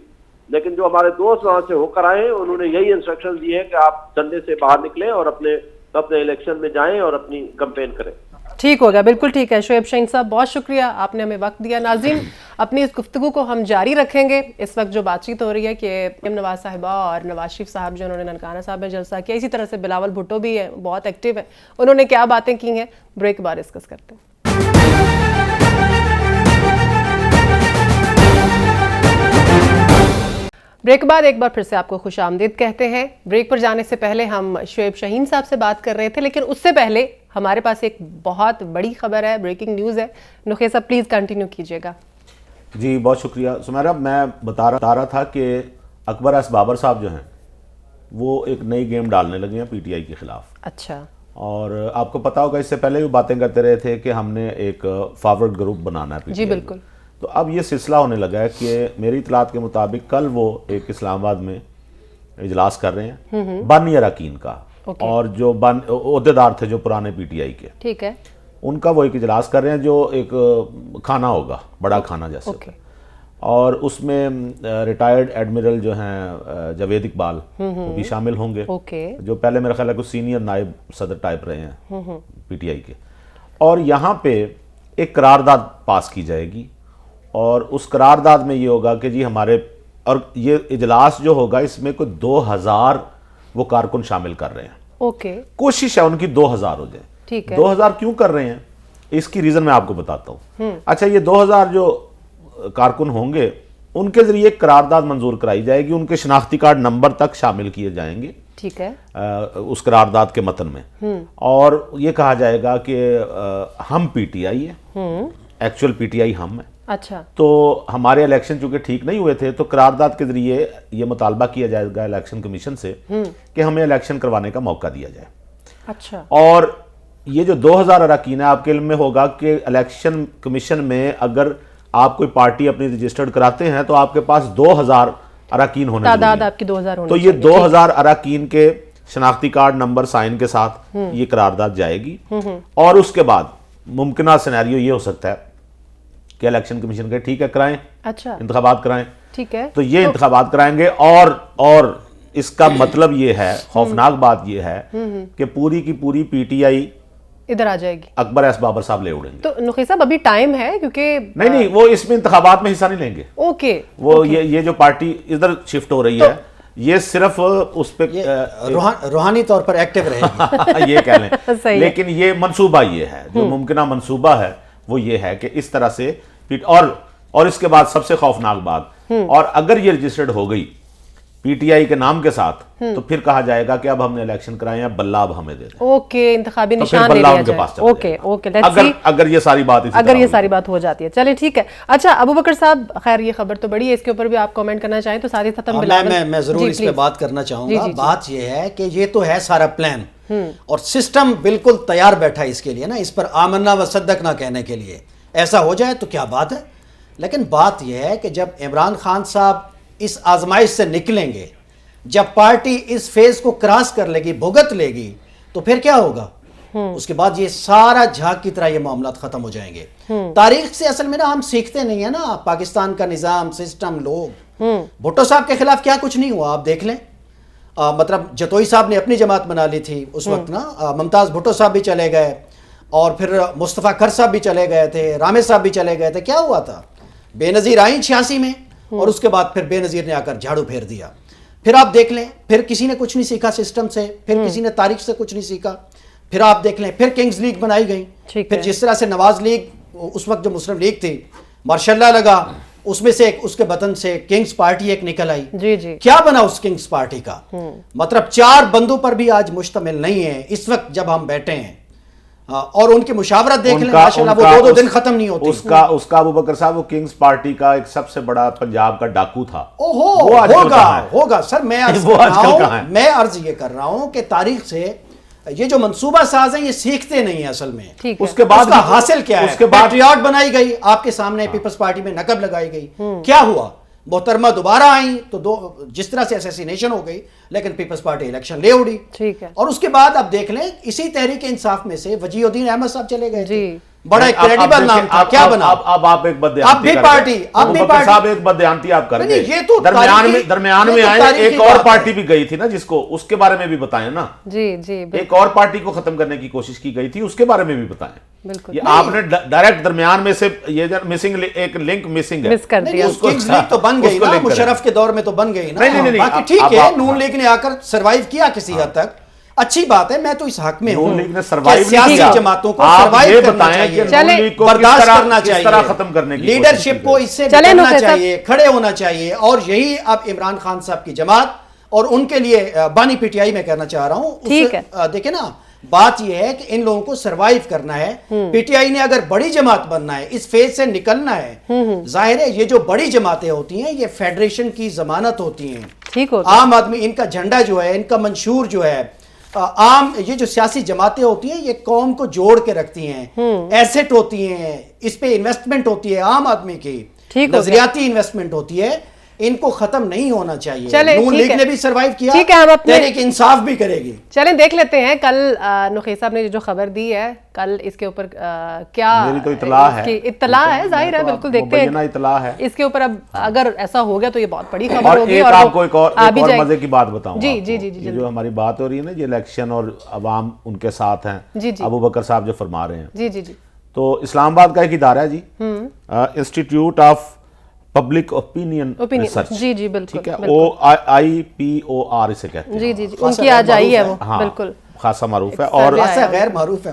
लेकिन जो हमारे दोस्त वहां से होकर आए हैं उन्होंने यही इंस्ट्रक्शन दिए हैं कि आप संडे से बाहर निकलें और अपने इलेक्शन में जाएं और अपनी कैंपेन करें। ठीक हो गया, बिल्कुल ठीक है शुएब शाहीन साहब, बहुत शुक्रिया, आपने हमें वक्त दिया। नाज़रीन, अपनी इस गुफ्तगू को हम जारी रखेंगे। इस वक्त जो बातचीत हो रही है कि नवाज साहिबा और नवाज शरीफ साहब जो उन्होंने ननकाना साहब में जलसा किया, इसी तरह से बिलावल भुट्टो भी है, बहुत एक्टिव है, उन्होंने क्या बातें की हैं, ब्रेक के बाद डिस्कस करते हैं। ब्रेक के बाद एक बार फिर से आपको खुश आमदीद कहते हैं। ब्रेक पर जाने से पहले हम शुएब शाहीन साहब से बात कर रहे थे, लेकिन उससे पहले हमारे पास एक बहुत बड़ी खबर है, ब्रेकिंग न्यूज़ है। नुखे साहब प्लीज़ कंटिन्यू कीजिएगा। जी बहुत शुक्रिया सुमेरा। मैं बता रहा था कि अकबर एस बाबर साहब जो हैं वो एक नई गेम डालने लगे हैं पीटीआई के खिलाफ। अच्छा। और आपको पता होगा इससे पहले भी बातें करते रहे थे कि हमने एक फॉरवर्ड ग्रुप बनाना है जी पीटीआई बिल्कुल। तो अब ये सिलसिला होने लगा है कि मेरी इतलात के मुताबिक कल वो एक इस्लामाबाद में इजलास कर रहे हैं बानी अरकान का, और जो ओहदेदार थे जो पुराने पीटीआई के, ठीक है, उनका वो एक इजलास कर रहे हैं जो एक खाना होगा, बड़ा खाना जैसे ओके। और उसमें रिटायर्ड एडमिरल जो हैं जावेद इकबाल वो भी शामिल होंगे, ओके। जो पहले मेरा ख्याल है कुछ सीनियर नायब सदर टाइप रहे हैं पीटीआई के। और यहाँ पे एक करारदाद पास की जाएगी और उस करारदाद में ये होगा कि जी हमारे, और ये इजलास जो होगा इसमें कोई 2000 वो कारकुन शामिल कर रहे हैं। ओके, कोशिश है उनकी 2000 हो जाए। ठीक है। 2000 क्यों कर रहे हैं इसकी रीजन मैं आपको बताता हूं। अच्छा, ये 2000 जो कारकुन होंगे उनके जरिए करारदाद मंजूर कराई जाएगी, उनके शनाख्ती कार्ड नंबर तक शामिल किए जाएंगे, ठीक है, उस करारदाद के मतन में। और ये कहा जाएगा कि हम पीटीआई है, एक्चुअल पीटीआई हम है। अच्छा। तो हमारे इलेक्शन चूंकि ठीक नहीं हुए थे तो करारदाद के जरिए ये मुतालबा किया जाएगा इलेक्शन कमीशन से कि हमें इलेक्शन करवाने का मौका दिया जाए। अच्छा। और ये जो 2000 अरकान है, आपके इल्म में होगा कि इलेक्शन कमीशन में अगर आप कोई पार्टी अपनी रजिस्टर्ड कराते हैं तो आपके पास 2000 अरकान होने तादाद चाहिए। आपकी 2000 होनी तो ये 2000 अरकान के शनाख्ती कार्ड नंबर साइन के साथ ये करारदाद जाएगी। और उसके बाद मुमकिन सिनेरियो ये हो सकता है कि इलेक्शन कमीशन के ठीक है कराएं, अच्छा, इंतखाबात कराएं, ठीक है। तो ये इंतखाबात कराएंगे। और इसका मतलब ये है, खौफनाक बात ये है कि पूरी की पूरी पीटीआई इधर आ जाएगी, अकबर एस बाबर साहब ले उड़ेंगे। तो नुखी साहब अभी टाइम है क्योंकि नहीं, वो इसमें इंतखाबात में हिस्सा नहीं लेंगे। ओके, वो ये जो पार्टी इधर शिफ्ट हो रही है ये सिर्फ उस पे रूहानी तौर पर एक्टिव रहेगी। ये कह लें। सही है। लेकिन ये मंसूबा ये है, जो मुमकिन मंसूबा है वो ये है कि इस तरह से और इसके बाद सबसे खौफनाक बात, और अगर ये रजिस्टर्ड हो गई पीटीआई के नाम के साथ तो फिर कहा जाएगा कि अब हमने इलेक्शन कराए हैं, बल्ला अब हमें दे दें। ओके, इंतखाबी तो फिर निशान ले बल्ला लिया उनके जाए। पास चला ओके जाएगा। ओके, लेट्स सी अगर ये सारी बात इसी अगर तरह ये हुई। सारी बात हो जाती है, चलिए ठीक है। अच्छा अबू बकर साहब, खैर ये खबर तो बड़ी है, इसके ऊपर भी आप कमेंट करना चाहें तो साथ ही साथ हम मैं जरूर इस पे बात करना चाहूंगा। बात ये है कि ये तो है सारा प्लान और सिस्टम बिल्कुल तैयार बैठा है इसके लिए ना, इस पर आमन्ना व सद्दक ना कहने के लिए। ऐसा हो जाए तो क्या बात है, लेकिन बात यह है कि जब इमरान खान साहब इस आजमाइश से निकलेंगे, जब पार्टी इस फेज को क्रॉस कर लेगी, भुगत लेगी, तो फिर क्या होगा? उसके बाद ये सारा झाग की तरह ये मामला खत्म हो जाएंगे। तारीख से असल में ना हम सीखते नहीं है ना, पाकिस्तान का निजाम, सिस्टम, लोग। भुट्टो साहब के खिलाफ क्या कुछ नहीं हुआ, आप देख लें। मतलब जतोई साहब ने अपनी जमात बना ली थी उस वक्त ना, मुमताज भुट्टो साहब भी चले गए और फिर मुस्तफ़ा खर साहब भी चले गए थे, रामे साहब भी चले गए थे। क्या हुआ था? बेनज़ीर आई 86 में और उसके बाद फिर बेनज़ीर ने आकर झाड़ू फेर दिया। फिर आप देख लें, फिर किसी ने कुछ नहीं सीखा सिस्टम से, फिर किसी ने तारीख से कुछ नहीं सीखा। फिर आप देख लें, फिर किंग्स लीग बनाई गई, फिर जिस तरह से नवाज लीग, उस वक्त जो मुस्लिम लीग थी, मार्शल्लाह लगा, उसमें से उसके बतन से किंग्स पार्टी एक निकल आई। जी जी। क्या बना उस किंग्स पार्टी का? मतलब 4 बंदों पर भी आज मुश्तमिल नहीं है इस वक्त जब हम बैठे हैं। اور ان کی مشاورت دیکھ لیں ماشاءاللہ وہ 2 دن ختم نہیں ہوتی. اس کا ابوبکر صاحب وہ کنگز پارٹی کا ایک سب سے بڑا پنجاب کا ڈاکو تھا. ہوگا سر. میں عرض یہ کر رہا ہوں کہ تاریخ سے یہ جو منصوبہ ساز ہیں یہ سیکھتے نہیں ہیں اصل میں. اس کے بعد کا حاصل کیا ہے؟ پیٹریاٹ بنائی گئی آپ کے سامنے, پیپلز پارٹی میں نقب لگائی گئی, کیا ہوا؟ محترمہ دوبارہ آئیں تو جس طرح سے اسیسینیشن ہو گئی, لیکن پیپلز پارٹی الیکشن لے اڑی. اور اس کے بعد آپ دیکھ لیں اسی تحریک انصاف میں سے وجیہ الدین احمد صاحب چلے گئے. بڑا کریڈیبل نام تھا, کیا بنا؟ اب آپ ایک بدیانتی صاحب ایک بدیانتی آپ کر گئے. درمیان میں آئے ایک اور پارٹی بھی گئی تھی نا جس کو, اس کے بارے میں بھی بتائیں نا. ایک اور پارٹی کو ختم کرنے کی کوشش کی گئی تھی, اس کے بارے میں بھی بتائیں. یہ آپ نے ڈائریکٹ درمیان میں سے یہ مسنگ ایک لنک مسنگ ہے. کنگز لیگ تو بن گئی نا, مشرف کے دور میں تو بن گئی نا. باقی ٹھیک ہے, نون لیگ نے آ کر سروائیو کیا کسی حد تک, اچھی بات ہے, میں تو اس حق میں ہوں کہ سیاسی جماعتوں کو سروائیو کرنا چاہیے, برداشت کرنا چاہیے, لیڈرشپ کو اس سے بچنا چاہیے, کھڑے ہونا چاہیے. اور یہی اب عمران خان صاحب کی جماعت اور ان کے لیے بانی پی ٹی آئی میں کہنا چاہ رہا ہوں. دیکھیں نا, بات یہ ہے کہ ان لوگوں کو سروائیو کرنا ہے. پی ٹی آئی نے اگر بڑی جماعت بننا ہے, اس فیز سے نکلنا ہے, ظاہر ہے یہ جو بڑی جماعتیں ہوتی ہیں یہ فیڈریشن کی ضمانت ہوتی ہیں. عام آدمی ان کا جھنڈا جو ہے, ان کا منشور جو ہے, عام یہ جو سیاسی جماعتیں ہوتی ہیں یہ قوم کو جوڑ کے رکھتی ہیں, ایسٹ ہوتی ہیں, اس پہ انویسٹمنٹ ہوتی ہے عام آدمی کی, نظریاتی انویسٹمنٹ ہوتی ہے. ان کو ختم نہیں ہونا چاہیے. نون لیگ نے بھی سروائیو کیا, تحریک انصاف بھی کرے گی. چلیں دیکھ لیتے ہیں کل نقی صاحب نے جو خبر دی ہے, کل اس کے اوپر کیا میری تو اطلاع ہے, ظاہر ہے بالکل دیکھتے ہیں اطلاع ہے اس کے اوپر. اب اگر ایسا ہو گیا تو یہ بہت بڑی خبر ہوگی. اور آپ کو ایک اور مزے کی بات بتاؤں. جی جو ہماری بات ہو رہی ہے نا, یہ الیکشن اور عوام ان کے ساتھ ہیں, ابوبکر صاحب جو فرما رہے ہیں. جی تو اسلام آباد کا ایک ادارہ ہے جی, institute of public opinion research. جی بالکل, ٹھیک ہے, IPOR اسے کہتے ہیں. جی ان کی آج آئی ہے وہ, بالکل خاصا معروف ہے. اور غیر معروف ہے,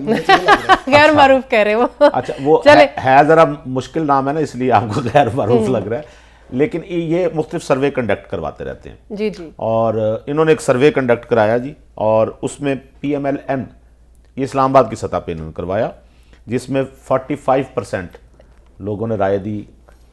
غیر معروف کہہ رہے وہ. اچھا وہ ہے ذرا مشکل نام ہے نا, اس لیے آپ کو غیر معروف لگ رہا ہے, لیکن یہ مختلف سروے کنڈکٹ کرواتے رہتے ہیں. جی اور انہوں نے ایک سروے کنڈکٹ کرایا جی, اور اس میں PMLN یہ اسلام آباد کی سطح پہ انہوں نے کروایا, جس میں 45% لوگوں نے رائے دی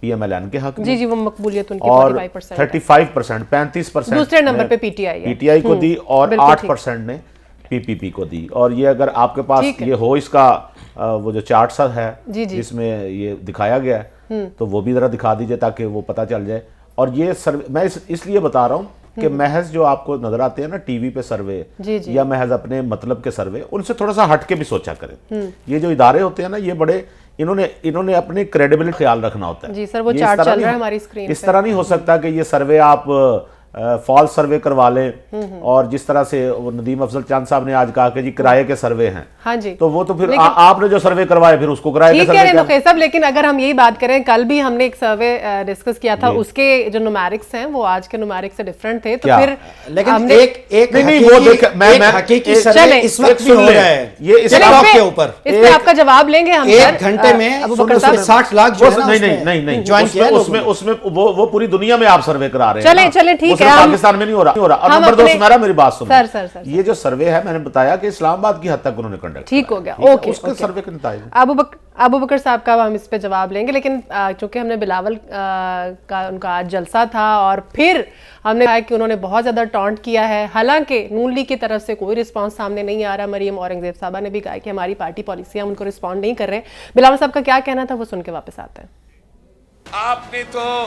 PMLN کے حق میں. جی وہ مقبولیت ان کی 45%, 35% 35% دوسرے نمبر پہ PTI کو دی, اور 8% نے PPP کو دی. اور یہ اگر آپ کے پاس یہ ہو اس کا وہ جو چارٹ سا ہے جس میں یہ دکھایا گیا ہے, تو وہ بھی ذرا دکھا دیجئے تاکہ وہ پتہ چل جائے. اور یہ میں اس لیے بتا رہا ہوں کہ محض جو آپ کو نظر آتے ہیں نا ٹی وی پہ سروے, یا محض اپنے مطلب کے سروے, ان سے تھوڑا سا ہٹ کے بھی سوچا کریں. یہ جو ادارے ہوتے ہیں نا, یہ بڑے انہوں نے اپنی کریڈیبلٹی خیال رکھنا ہوتا ہے. جی سر, وہ چارٹ چل رہا ہے ہماری اسکرین پہ. اس طرح نہیں ہو سکتا کہ یہ سروے آپ فالس سروے کروا لیں, اور جس طرح سے ندیم افضل چاند صاحب نے آج کہا کہ جی کرائے کے سروے ہیں, ہاں جی, تو وہ تو پھر آپ نے جو سروے کروائے پھر اس کو کرائے کے سروے. ٹھیک ہے نقی صاحب, لیکن اگر ہم یہی بات کریں, کل بھی ہم نے ایک سروے ڈسکس کیا تھا, اس کے جو نومیرکس ہیں وہ آج کے نومیرکس سے ڈیفرنٹ تھے. تو پھر لیکن ایک حقیقی سروے اس وقت بھی ہو رہا ہے, یہ اس کے اوپر اس پہ آپ کا جواب لیں گے ہم. 1 گھنٹے میں 60 لاکھ نہیں اس میں وہ پوری دنیا میں آپ سروے کرا رہے ہیں. چلیں ٹھیک ہے, پاکستان میں نہیں ہو رہا. اب نمبر 2 سمیرا میری بات سنیں, یہ جو سروے ہے میں نے بتایا کہ اسلام آباد کی حد تک انہوں نے کنڈکٹ. ٹھیک ہو گیا, اوکے, اس کے سروے کے نتائج ابوبکر صاحب کا ہم اس پہ جواب لیں گے. لیکن چونکہ ہم نے بلاول کا ان کا آج جلسہ تھا, اور پھر ہم نے کہا کہ انہوں نے بہت زیادہ ٹانٹ کیا ہے, حالانکہ نون لیگ کی طرف سے کوئی رسپانس سامنے نہیں آ رہا. مریم اورنگزیب صاحبہ نے بھی کہا کہ ہماری پارٹی پالیسیاں ان کو رسپونڈ نہیں کر رہے. بلاول صاحب کا کیا کہنا تھا وہ سن کے واپس آتے ہیں. آپ نے تو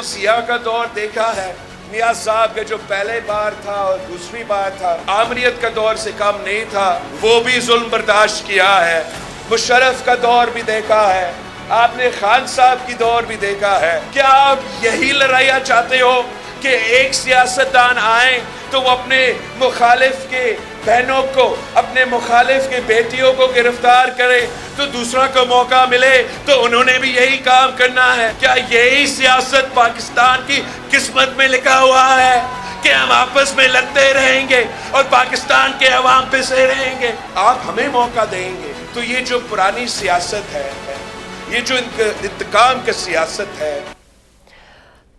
سیاہ کا دور دیکھا ہے, نیاز صاحب کا جو پہلے بار تھا اور دوسری بار تھا, آمریت کا دور سے کم نہیں تھا, وہ بھی ظلم برداشت کیا ہے. مشرف کا دور بھی دیکھا ہے, آپ نے خان صاحب کی دور بھی دیکھا ہے. کیا آپ یہی لڑائیاں چاہتے ہو کہ ایک سیاستدان آئیں تو وہ اپنے مخالف کے بہنوں کو, اپنے مخالف کے بیٹیوں کو گرفتار کرے, تو دوسرا کو موقع ملے تو انہوں نے بھی یہی کام کرنا ہے؟ کیا یہی سیاست پاکستان کی قسمت میں لکھا ہوا ہے کہ ہم آپس میں لڑتے رہیں گے اور پاکستان کے عوام پسے رہیں گے؟ آپ ہمیں موقع دیں گے تو یہ جو پرانی سیاست ہے, یہ جو انتقام کی سیاست ہے.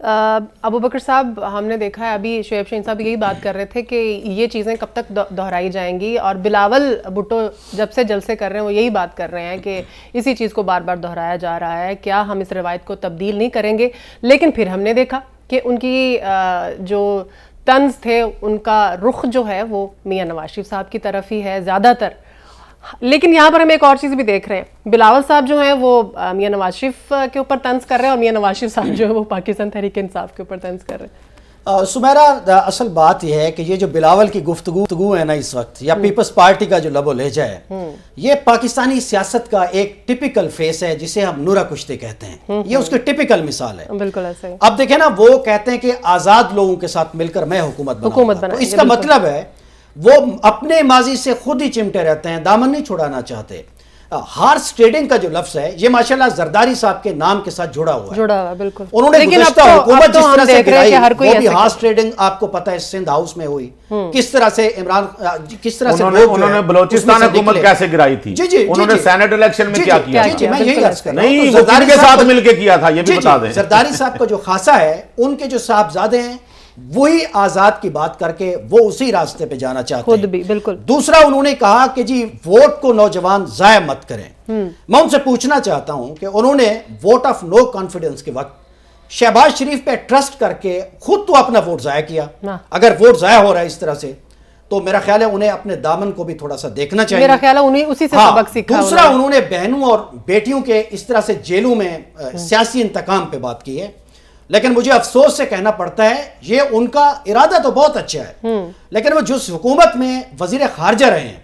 ابو بکر صاحب हमने देखा है अभी शोएब शाहीन साहब यही बात कर रहे थे कि ये चीज़ें कब तक दोहराई जाएंगी, और बिलावल भुट्टो जब से जलसे कर रहे हैं वो यही बात कर रहे हैं कि इसी चीज़ को बार बार दोहराया जा रहा है, क्या हम इस रवायत को तब्दील नहीं करेंगे। लेकिन फिर हमने देखा कि उनकी जो तंज थे उनका रुख जो है वो मियां नवाज शरीफ साहब की तरफ ही है ज़्यादातर। लेकिन यहाँ पर हम एक और चीज़ भी देख रहे हैं, बिलावल साहब जो हैं वो मियां नवाज शरीफ के ऊपर तंज कर रहे हैं और मियां नवाज शरीफ साहब जो है वो पाकिस्तान तहरीक इंसाफ के ऊपर तंज कर रहे हैं। सुमेरा, असल बात यह है कि ये जो बिलावल की गुफ्तगू है ना इस वक्त, या पीपल्स पार्टी का जो लबो लहजा है, ये पाकिस्तानी सियासत का एक टिपिकल फेस है जिसे हम नूरा कुश्ती कहते हैं। ये उसकी टिपिकल मिसाल है। बिल्कुल ऐसे ही। अब देखें ना, वो कहते हैं कि आज़ाद लोगों के साथ मिलकर मैं हुकूमत बनाऊंगा, तो इसका मतलब है वो अपने माजी से खुद ही चिमटे रहते हैं, दामन नहीं छुड़ाना चाहते। हॉर्स ट्रेडिंग का जो लफ्ज है ये माशाल्लाह जरदारी साहब के नाम के साथ जुड़ा हुआ है, बिल्कुल। उन्होंने गुज़श्ता हुकूमत जिस तरह से गिराई, वो भी हॉर्स ट्रेडिंग आपको पता है सिंध हाउस में हुई, किस तरह से इमरान, किस तरह से उन्होंने बलोचिस्तान हुकूमत कैसे गिराई थी, उन्होंने सेनेट इलेक्शन में क्या किया था, मैं यही अर्ज कर रहा हूं, नहीं जरदारी के साथ मिलकर किया था, ये भी बता दें। जरदारी साहब का जो खासा है, उनके जो साहबजादे हैं वही आजाद की बात करके वो उसी रास्ते पे जाना चाहते हैं, भी बिल्कुल। दूसरा उन्होंने कहा कि जी वोट को नौजवान जाया मत करें। मैं उनसे पूछना चाहता हूं कि उन्होंने वोट ऑफ नो कॉन्फिडेंस के वक्त शहबाज शरीफ पे ट्रस्ट करके खुद तो अपना वोट जाया किया। अगर वोट जाया हो रहा है इस तरह से, तो मेरा ख्याल है उन्हें अपने दामन को भी थोड़ा सा देखना चाहिए। मेरा ख्याल है उन्हीं उसी से सबक सीखा। दूसरा, उन्होंने बहनों और बेटियों के इस तरह से जेलों में सियासी इंतकाम पे बात की है, लेकिन मुझे अफसोस से कहना पड़ता है ये उनका इरादा तो बहुत अच्छा है, लेकिन वो जिस हुकूमत में वजीर खारजा रहे हैं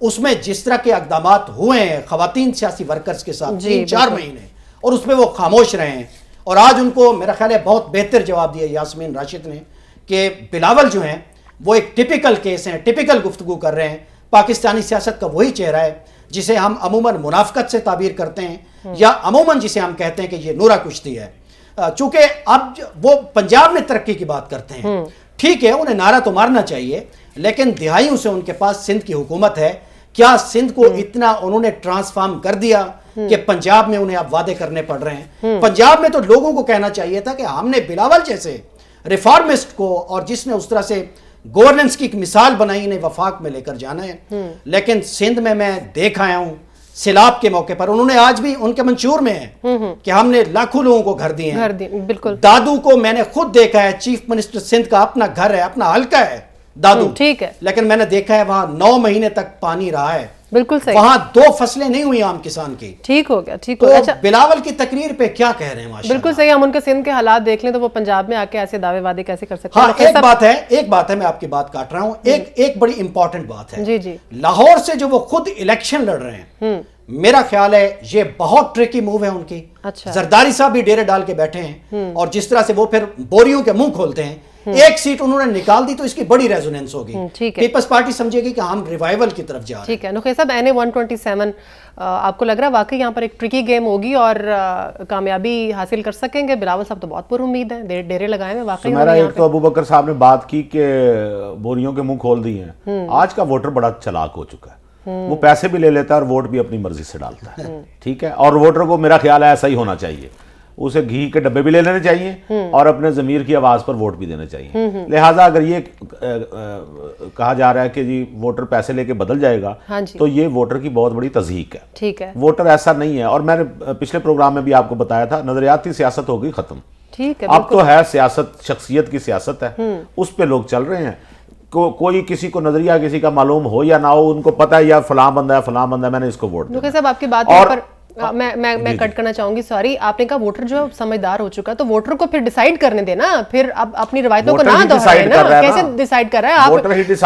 उसमें जिस तरह के इक़दामात हुए हैं ख़वातीन सियासी वर्कर्स के साथ 3-4 महीने, और उसमें वो खामोश रहे हैं, और आज उनको मेरा ख्याल है बहुत बेहतर जवाब दिया यास्मीन राशिद ने कि बिलावल जो हैं वो एक टिपिकल केस हैं, टिपिकल गुफ्तगू कर रहे हैं। पाकिस्तानी सियासत का वही चेहरा है जिसे हम अमूमन मुनाफकत से ताबीर करते हैं, या अमूमन जिसे हम कहते हैं कि ये नूरा कुश्ती है। चूंकि अब वो पंजाब में तरक्की की बात करते हैं, ठीक है, उन्हें नारा तो मारना चाहिए, लेकिन दिहाइयों से उनके पास सिंध की हुकूमत है। क्या सिंध को इतना उन्होंने ट्रांसफॉर्म कर दिया कि पंजाब में उन्हें अब वादे करने पड़ रहे हैं? पंजाब में तो लोगों को कहना चाहिए था कि हमने बिलावल जैसे रिफॉर्मिस्ट को, और जिसने उस तरह से गवर्नेंस की एक मिसाल बनाई, इन्हें वफाक में लेकर जाना है। लेकिन सिंध में मैं देख आया हूं सिलाब के मौके पर, उन्होंने आज भी उनके मंशूर में है कि हमने लाखों लोगों को घर दिए हैं। बिल्कुल। दादू को मैंने खुद देखा है, चीफ मिनिस्टर सिंध का अपना घर है, अपना हल्का है दादू, ठीक है, लेकिन मैंने देखा है वहां 9 महीने तक पानी रहा है। बिल्कुल सही। वहां 2 फसलें नहीं हुई आम किसान की। ठीक हो गया, ठीक तो हो गया। अच्छा, बिलावल की तकरीर पे क्या कह रहे हैं? माशाअल्लाह, बिल्कुल सही। हम उनके सिंध के हालात देख लें तो वो पंजाब में आके ऐसे दावे वादे कैसे कर सकते हैं? हाँ, एक बात है, मैं आपकी बात काट रहा हूँ, एक बड़ी इंपॉर्टेंट बात है। जी जी। लाहौर से जो वो खुद इलेक्शन लड़ रहे हैं, मेरा ख्याल है ये बहुत ट्रिकी मूव है उनकी। अच्छा। जरदारी साहब भी डेरे डाल के बैठे हैं, और जिस तरह से वो फिर बोरियों के मुंह खोलते हैं, एक सीट उन्होंने निकाल दी तो इसकी बड़ी रेजोनेंस होगी। ठीक है। पीपल्स पार्टी समझेगी कि हम रिवाइवल की तरफ जा रहे हैं। ठीक है। नुखै साहब, NA 127 आपको लग रहा है वाकई यहाँ पर एक ट्रिकी गेम होगी और कामयाबी हासिल कर सकेंगे? बिलावल साहब तो बहुत पुरुम्मीद हैं, डेरे लगाए हैं वाकई। मेरा एक तो अबू बकर साहब ने बात की कि बोरियों के मुंह खोल दिए हैं। आज का वोटर बड़ा चालाक हो चुका है, वो पैसे भी ले लेता है और वोट भी अपनी मर्जी से डालता है। ठीक है, और वोटर को मेरा ख्याल है ऐसा ही होना चाहिए, उसे घी के डब्बे भी ले लेने चाहिए और अपने ज़मीर की आवाज़ पर वोट भी देने चाहिए। लिहाजा अगर ये कहा जा रहा है कि जी वोटर पैसे लेके बदल जाएगा, तो ये वोटर की बहुत बड़ी तज़हीक है। ठीक है, वोटर ऐसा नहीं है। और मैंने पिछले प्रोग्राम में भी आपको बताया था, नजरियाती सियासत होगी खत्म। ठीक है, अब तो है सियासत, शख्सियत की सियासत है, उस पर लोग चल रहे हैं। कोई किसी को नजरिया किसी का मालूम हो या ना हो, उनको पता है यार फलां बंदा है, मैंने इसको वोट दिया। साहब, आपकी बात पर मैं कट करना चाहूंगी, सॉरी। आपने कहा वोटर जो समझदार हो चुका, तो वोटर को फिर डिसाइड करने देना, फिर अब अपनी रवायतों को ना दोहराए ना। कैसे डिसाइड कर रहा है आप?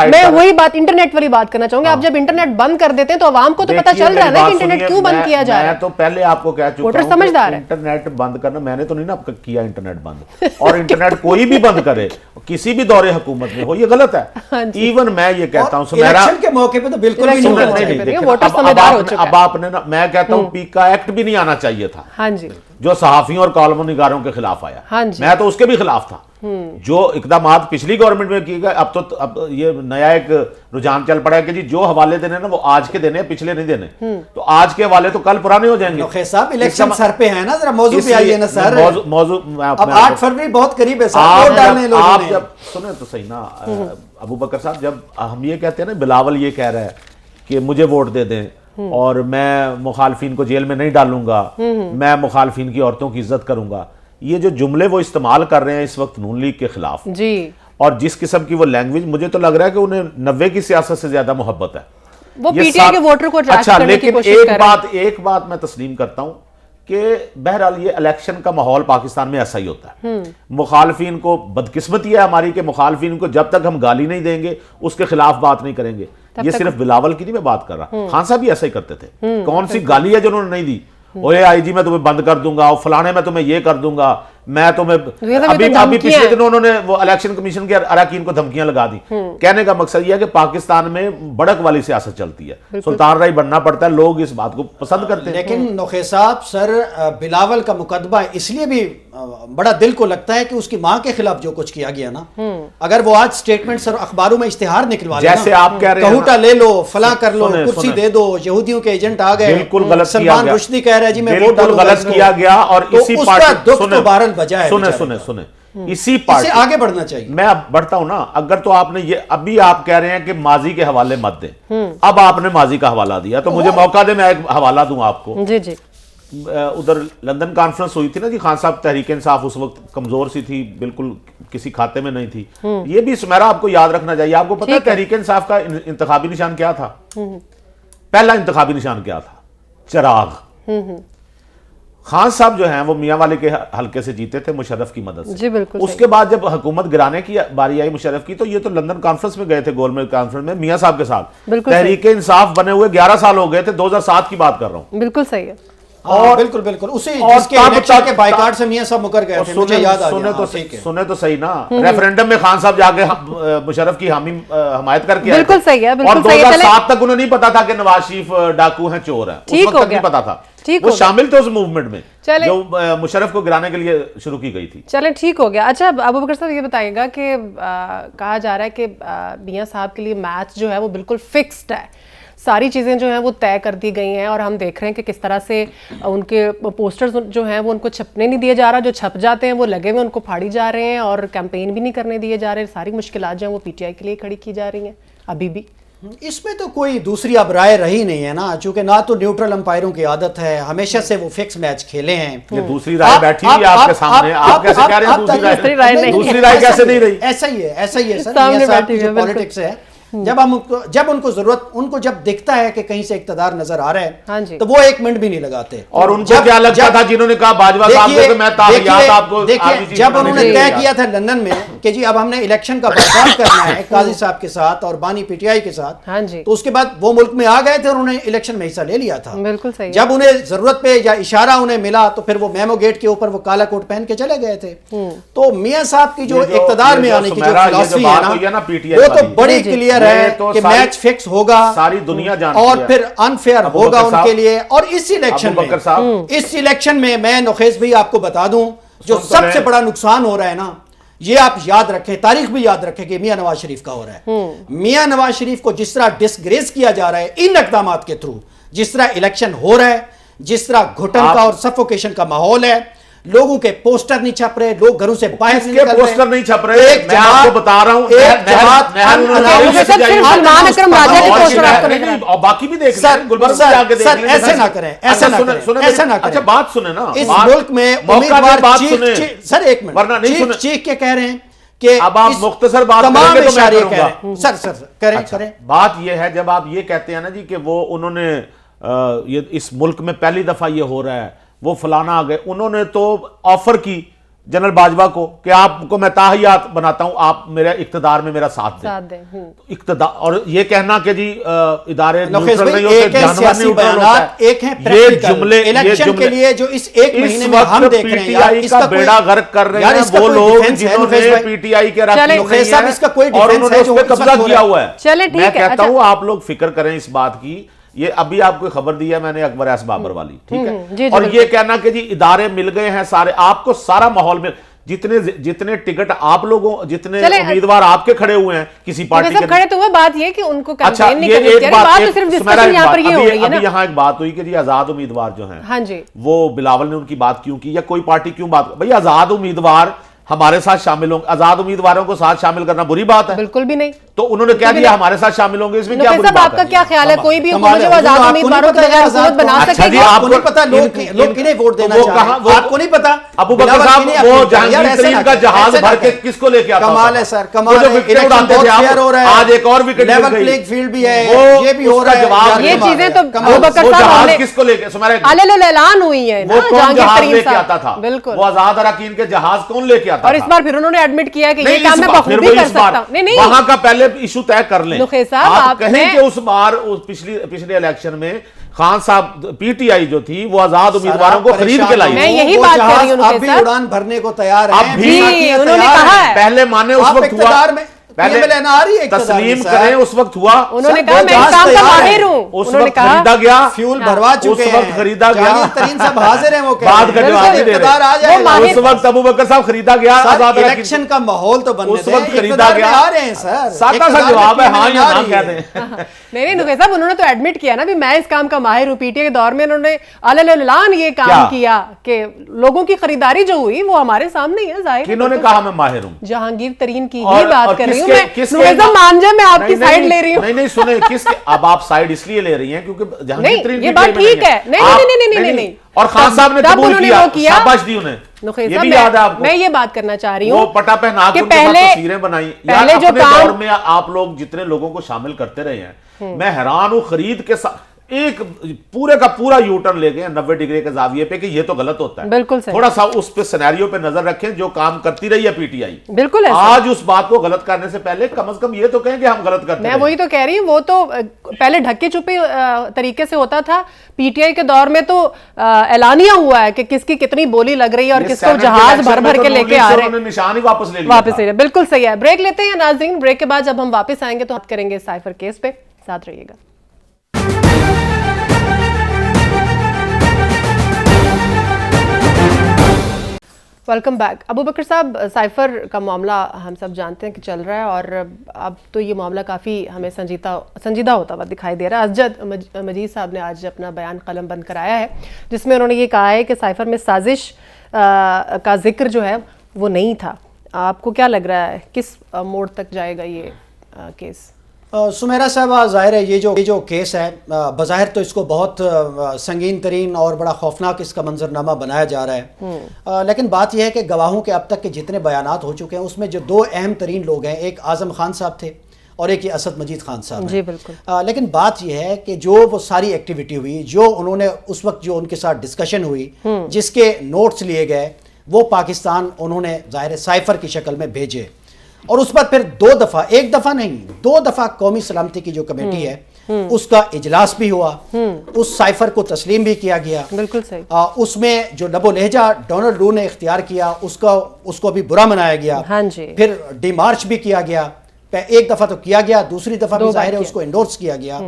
मैं वही बात, इंटरनेट वाली बात करना चाहूंगी। आप जब इंटरनेट बंद कर देते हैं तो आवाम को तो पता चल रहा है ना कि इंटरनेट क्यों बंद किया जा रहा है। तो पहले आपको कह चुका वोटर समझदार है। इंटरनेट बंद करना मैंने तो नहीं ना किया इंटरनेट बंद, और इंटरनेट कोई भी बंद करे किसी भी दौरे हुकूमत में हो, ये गलत है। इवन मैं ये कहता हूँ इलेक्शन के मौके पे तो बिल्कुल भी नहीं। अब आपने, मैं कहता हूँ पीक کا ایکٹ بھی نہیں آنا چاہیے تھا ہاں جی جو صحافیوں اور کالم نگاروں کے خلاف آیا. ہاں جی. میں تو اس کے بھی خلاف تھا. جو اقدامات پچھلی گورنمنٹ میں کیے گئے, اب یہ نیا ایک رجحان چل پڑا ہے کہ جی جو حوالے دینے نا وہ آج کے دینے, پچھلے نہیں دینے. تو آج کے حوالے تو کل پرانے ہو جائیں گے. نوخیل صاحب الیکشن سر پہ ہے نا, ذرا موضوع پہ آئیے نا سر. موضوع اب 8 فروری بہت قریب ہے سر, ووٹ ڈالنے لوگوں آپ نے. جب سنیں تو صحیح نا ابو بکر صاحب, جب ہم یہ کہتے ہیں نا بلاول یہ کہہ رہا ہے کہ مجھے ووٹ دے دیں اور میں مخالفین کو جیل میں نہیں ڈالوں گا, میں مخالفین کی عورتوں کی عزت کروں گا, یہ جو جملے وہ استعمال کر رہے ہیں اس وقت نون لیگ کے خلاف جی, اور جس قسم کی وہ لینگویج, مجھے تو لگ رہا ہے کہ انہیں 90 کی سیاست سے زیادہ محبت ہے. وہ پی ٹی آئی کے ووٹر کو اٹریکٹ کرنے کی کوشش کر رہے ہیں. لیکن ایک بات میں تسلیم کرتا ہوں کہ بہرحال یہ الیکشن کا ماحول پاکستان میں ایسا ہی ہوتا ہے. مخالفین کو بدقسمتی ہے ہماری کہ مخالفین کو جب تک ہم گالی نہیں دیں گے اس کے خلاف بات نہیں کریں گے. یہ صرف بلاول کی نہیں میں بات کر رہا, خان صاحب بھی ایسا ہی کرتے تھے. کون سی گالی ہے جو انہوں نے نہیں دی, اوے آئی جی میں تمہیں بند کر دوں گا, اور فلانے میں تمہیں یہ کر دوں گا, میں تمہیں ابھی پچھلے دنوں انہوں نے وہ الیکشن کمیشن کے اراکین کو دھمکیاں لگا دی. کہنے کا مقصد یہ ہے کہ پاکستان میں بڑک والی سیاست چلتی ہے, سلطان رائی بننا پڑتا ہے, لوگ اس بات کو پسند کرتے ہیں. لیکن نوخیل صاحب سر, بلاول کا مقدمہ اس لیے بھی بڑا دل کو لگتا ہے کہ اس کی ماں کے خلاف جو کچھ کیا گیا نا, اگر وہ آج سٹیٹمنٹ سر اخباروں میں اشتہار نکلوا لے, جیسے آپ کہہ رہے ہیں کہوٹا لے لو, فلاں کر لو, کرسی دے دو, یہودیوں کے ایجنٹ آ گئے, بالکل غلط کیا سلمان گیا, رشدی کہہ رہا ہے جی میں ووٹ بالکل ڈالوں گا, غلط کیا گیا. اور اسی پارٹی دکھ تو بہرحال بجا ہے, سنیں اسی پارٹی سے آگے بڑھنا چاہیے. میں اب بڑھتا ہوں نا. اگر تو آپ نے یہ ابھی آپ کہہ رہے ہیں کہ ماضی کے حوالے مت دیں, اب آپ نے ماضی کا حوالہ دیا تو مجھے موقع دے میں ایک حوالہ دوں آپ کو. جی جی, ادھر لندن کانفرنس ہوئی تھی نا جی, خان صاحب تحریک انصاف اس وقت کمزور سی تھی, بالکل کسی کھاتے میں نہیں تھی. یہ بھی سمیرا آپ کو یاد رکھنا چاہیے. آپ کو پتہ ہے تحریک انصاف کا انتخابی نشان کیا تھا؟ پہلا انتخابی نشان کیا تھا؟ چراغ. خان صاحب جو ہیں وہ میاں والے کے حلقے سے جیتے تھے مشرف کی مدد سے. جی بالکل. اس کے بعد جب حکومت گرانے کی باری آئی مشرف کی, تو یہ تو لندن کانفرنس میں گئے تھے, گول میز کانفرنس میں میاں صاحب کے ساتھ. تحریک انصاف بنے ہوئے 11 سال ہو گئے تھے, 2007 کی بات کر رہا ہوں. بالکل صحیح ہے. اور بالکل اسی جس کے الیکشن کے بائیکاٹ سے میاں صاحب مکر گئے تھے, مجھے یاد آ گیا. سنے تو صحیح نا, ریفرینڈم میں خان صاحب جا کے مشرف کی حمایت کر کے بالکل صحیح ہے. اور 2007 تک انہیں نہیں پتا تھا کہ نواز شریف ڈاکو ہیں, چور ہیں, اس وقت تک نہیں پتا تھا. وہ شامل تھے اس موومنٹ میں جو مشرف کو گرانے کے لیے شروع کی گئی تھی. چلیں ٹھیک ہو گیا. اچھا ابو بکر صاحب یہ بتائیے گا کہ کہا جا رہا ہے کہ میاں صاحب کے لیے میچ جو ہے وہ بالکل فکسڈ ہے, ساری چیزیں جو ہیں وہ طے کر دی گئی ہیں, اور ہم دیکھ رہے ہیں کہ کس طرح سے ان کے پوسٹرز جو ہیں وہ ان کو چھپنے نہیں دیے جا رہا, جو چھپ جاتے ہیں وہ لگے ہوئے ان کو پھاڑی جا رہے ہیں, اور کیمپین بھی نہیں کرنے دیے جا رہے. ساری مشکلات جو ہیں وہ پی ٹی آئی کے لیے کھڑی کی جا رہی ہیں ابھی بھی. اس میں تو کوئی دوسری اب رائے رہی نہیں ہے نا, چونکہ نہ تو نیوٹرل امپائروں کی عادت ہے, ہمیشہ سے وہ فکس میچ کھیلے ہیں. یہ دوسری رائے بیٹھی ہوئی آپ کے سامنے, آپ کیسے کہہ رہے ہیں دوسری رائے؟ دوسری رائے کیسے نہیں رہی؟ ایسا ہی ہے سر, میاں صاحب کی جو پولیٹکس ہے, جب ان کو ضرورت, ان کو جب دکھتا ہے کہ کہیں سے اقتدار نظر آ رہا ہے تو وہ 1 منٹ بھی نہیں لگاتے. اور ان کو کیا لگتا تھا جنہوں نے کہا باجوہ صاحب کو کہ میں تاحیات آپ کو, دیکھیے جب انہوں نے طے کیا تھا لندن میں کہ جی اب ہم نے الیکشن کا بائیکاٹ کرنا ہے قاضی صاحب کے ساتھ اور بانی پی ٹی آئی کے ساتھ, تو اس کے بعد وہ ملک میں آ گئے تھے اور انہوں نے الیکشن میں حصہ لے لیا تھا. بالکل صحیح. جب انہیں ضرورت پہ یا اشارہ انہیں ملا تو پھر وہ میمو گیٹ کے اوپر وہ کالا کوٹ پہن کے چلے گئے تھے. تو میاں صاحب کی جو اقتدار میں آنے کی جو فلسفی ہے نا, وہ تو بڑی کلیئر ہے کہ میچ فکس ہوگا, ساری دنیا جانتی ہے, اور پھر انفیئر ہوگا ان کے لیے. اور اس الیکشن میں میں نوخیز بھی آپ کو بتا دوں جو سب سے بڑا نقصان ہو رہا ہے نا, یہ آپ یاد رکھیں, تاریخ بھی یاد رکھیں کہ میاں نواز شریف کا ہو رہا ہے. میاں نواز شریف کو جس طرح ڈسگریس کیا جا رہا ہے ان اقدامات کے تھرو, جس طرح الیکشن ہو رہا ہے, جس طرح گھٹن کا اور سفوکیشن کا ماحول ہے, لوگوں کے پوسٹر نہیں چھپ رہے, لوگ گھروں سے باہر نہیں نکل رہے, پوسٹر نہیں چھپ رہے. میں آپ کو بتا رہا ہوں اور باقی بھی دیکھ لیں, گلبرگ میں جا کے دیکھ لیں. ایسے نہ کریں, ایسے نہ کریں. اچھا بات سنیں نا, اس ملک میں امیدوار سر 1 منٹ چیخ کے کہہ رہے ہیں کہ اب آپ مختصر بات کریں گے تو میں کروں گا. سر کریں. بات یہ ہے جب آپ یہ کہتے ہیں نا جی کہ وہ انہوں نے اس ملک میں پہلی دفعہ یہ ہو رہا ہے, وہ فلانا آ گئے, انہوں نے تو آفر کی جنرل باجوہ کو کہ آپ کو میں تاحیات بناتا ہوں, آپ میرے اقتدار میں میرا ساتھ دیں. اقتدار اور یہ کہنا کہ جی ادارے نیوٹرل نہیں ہوتے, جانور نیوٹرل ہوتا ہے, ایک ہے پریکٹیکل الیکشن کے لیے جو اس 1 مہینے میں ہم دیکھ رہے ہیں. پی ٹی آئی کا بیڑا غرق کر رہے ہیں وہ لوگ جنہوں نے پی ٹی آئی کے اراکین نہیں ہیں اور انہوں نے اس پہ قبضہ کیا ہوا ہے. میں کہتا ہوں آپ لوگ فکر کریں اس بات کی, یہ ابھی آپ کو خبر دی ہے میں نے اکبر ایس بابر والی، ٹھیک جی ہے، اور یہ کہنا کہ جی ادارے مل گئے ہیں سارے، آپ کو سارا ماحول میں جتنے ٹکٹ آپ لوگوں، جتنے امیدوار آپ کے کھڑے ہوئے ہیں کسی پارٹی کے، کھڑے تو وہ بات یہ کہ ان کو اچھا کیمپین نہیں یہ کرنی ایک بات تو بات، صرف ڈسکشن یہاں پر یہ ہو رہی ہے نا. ابھی یہاں ایک بات ہوئی کہ جی آزاد امیدوار جو ہیں، ہاں جی، وہ بلاول نے ان کی بات کیوں کی یا کوئی پارٹی کیوں بات، بھئی آزاد امیدوار ہمارے ساتھ شامل ہوں گے، آزاد امیدواروں کو ساتھ شامل کرنا بری بات ہے؟ بالکل بھی نہیں. تو انہوں نے کہہ دیا ہمارے ساتھ شامل ہوں گے، اس میں کیا نقی بری صاحب بات آپ کا ہے؟ کیا خیال ہے کوئی بھی حکومت جو آزاد امیدواروں کے بغیر حکومت بنا اچھا سکے جی، گی؟ آپ کو نہیں پتا لوگ کنہیں ووٹ دینا چاہ رہے ہیں، آپ کو نہیں پتا ابو بکر صاحب وہ جہانگیر ترین کا جہاز بھر کے کس کو لے کے آتا کمال ہے سر، کمال ہے، الیکشن بہت فیئر ہو رہا ہے، آج ایک اور وکٹ لیول پلینگ فیلڈ بھی ہے، یہ بھی ہو رہا ہے، یہ چیزیں تو ابو بکر وہ صاحب جہاز نے کس کو لے کے اعلان ہوئی ہے نا، وہ کون جہانگیر جہاز ترین لے کے آتا صاحب، تھا؟ بالکل. وہ آزاد اراکین کے جہاز کون لے کے آتا تھا؟ اور اس بار پھر انہوں نے ایڈمٹ کیا کہ یہ کام میں پھر بخوبی وہی کر اس بار سکتا ہوں. نہیں وہاں کا پہلے ایشو طے کر لیں. نخی صاحب آپ آپ کہیں کہ اس بار پچھلے الیکشن میں خان صاحب پی ٹی آئی جو تھی وہ آزاد امیدواروں کو خرید کے لائی. میں یہی بات کر رہی ہوں. اب بھی اڑان بھرنے کو تیار اب ہیں، بھی انہوں نے کہا ہے پہلے مانے اس وقت ہوا، پہلے تسلیم کریں اس وقت ہوا، انہوں نے کہا میں اس کام کا ماہر ہوں، اس انہوں نے وقت کہا خریدا گیا، فیول بھروا چکے اس وقت خریدا گیا، جہانگیر ترین صاحب حاضر ہیں، وہ بعد کا جواب نہیں دے اقتدار آ رہے، جائے گا. اس وقت ابو بکر صاحب خریدا گیا، آزاد اراکین الیکشن کا ماحول تو بننے اس دیں، وقت خریدا اقتدار میں گیا. آ رہے ہیں سر، سادہ سا جواب ہے ہاں یا نہ کہہ دیں. نہیں نخی صاحب انہوں نے تو ایڈمٹ کیا نا بھی میں اس کام کا ماہر ہوں. پی ٹی آئی کے دور میں انہوں نے اعلان یہ کام کیا کہ لوگوں کی خریداری جو ہوئی وہ ہمارے سامنے ہی ہے ظاہر. کنہوں نے کہا میں ماہر ہوں؟ جہانگیر ترین کی ہی بات کر رہی ہوں میں. کس نخی صاحب مان جائے میں آپ کی سائیڈ لے رہی ہوں. نہیں سنیں، کس کے اب آپ سائیڈ اس لیے لے رہی ہیں کیونکہ جہانگیر ترین یہ بات ٹھیک ہے. نہیں اور خان صاحب نے قبول کیا، شاباش دی انہیں. یہ بھی یاد ہے آپ کو، میں یہ بات کرنا چاہ رہی ہوں وہ پٹا پہنا کے ان کے ساتھ تصویریں بنائی. یار اپنے دور میں آپ لوگ جتنے لوگوں کو شامل کرتے رہے ہیں، میں حیران ہوں. خرید کے ساتھ ایک پورے کا پورا یو ٹرن لے گئے 90 ڈگری کے زاویے پہ کہ یہ تو غلط ہوتا ہے. بالکل صحیح. تھوڑا سا اس پہ سینیریو پہ نظر رکھیں جو کام کرتی رہی ہے پی ٹی آئی. بالکل آج اس بات کو غلط کرنے سے پہلے کم از کم یہ تو کہیں کہ ہم غلط کرتے ہیں. میں وہی تو کہہ رہی ہوں، وہ تو پہلے ڈھکے چھپے طریقے سے ہوتا تھا. پی ٹی آئی کے دور میں تو اعلانیہ ہوا ہے کہ کس کی کتنی بولی لگ رہی ہے اور کس کو جہاز بھر بھر کے لے کے آ رہے ہیں. نشان ہی واپس لے لیا. بالکل صحیح ہے. بریک لیتے ہیں ناظرین. بریک کے بعد جب ہم واپس آئیں گے تو بات کریں گے سائفر کیس پہ. ساتھ رہیے گا. Welcome back. ابو بکر صاحب سائفر کا معاملہ ہم سب جانتے ہیں کہ چل رہا ہے اور اب تو یہ معاملہ کافی ہمیں سنجیدہ ہوتا ہوا دکھائی دے رہا ہے. اسجد مجید صاحب نے آج اپنا بیان قلم بند کرایا ہے جس میں انہوں نے یہ کہا ہے کہ سائفر میں سازش کا ذکر جو ہے وہ نہیں تھا. آپ کو کیا لگ رہا ہے کس موڑ تک جائے گا یہ کیس؟ سمیرہ صاحبہ ظاہر ہے یہ جو کیس ہے بظاہر تو اس کو بہت سنگین ترین اور بڑا خوفناک اس کا منظرنامہ بنایا جا رہا ہے، لیکن بات یہ ہے کہ گواہوں کے اب تک کے جتنے بیانات ہو چکے ہیں اس میں جو دو اہم ترین لوگ ہیں، ایک اعظم خان صاحب تھے اور ایک یہ اسد مجید خان صاحب ہیں. جی بالکل. لیکن بات یہ ہے کہ جو وہ ساری ایکٹیویٹی ہوئی، جو انہوں نے اس وقت جو ان کے ساتھ ڈسکشن ہوئی، جس کے نوٹس لیے گئے، وہ پاکستان انہوں نے ظاہر سائفر کی شکل میں بھیجے اور اس پر پھر ایک دفعہ نہیں 2 دفعہ قومی سلامتی کی جو کمیٹی ہے اس کا اجلاس بھی ہوا، اس سائفر کو تسلیم بھی کیا گیا. بالکل صحیح. اس میں جو لب و لہجہ ڈونلڈ لو نے اختیار کیا اس کو بھی برا منایا گیا. ہاں جی. پھر ڈی مارچ بھی کیا گیا، ایک دفعہ تو کیا گیا، دوسری دفعہ بھی ظاہر ہے اس کو انڈورس کیا گیا.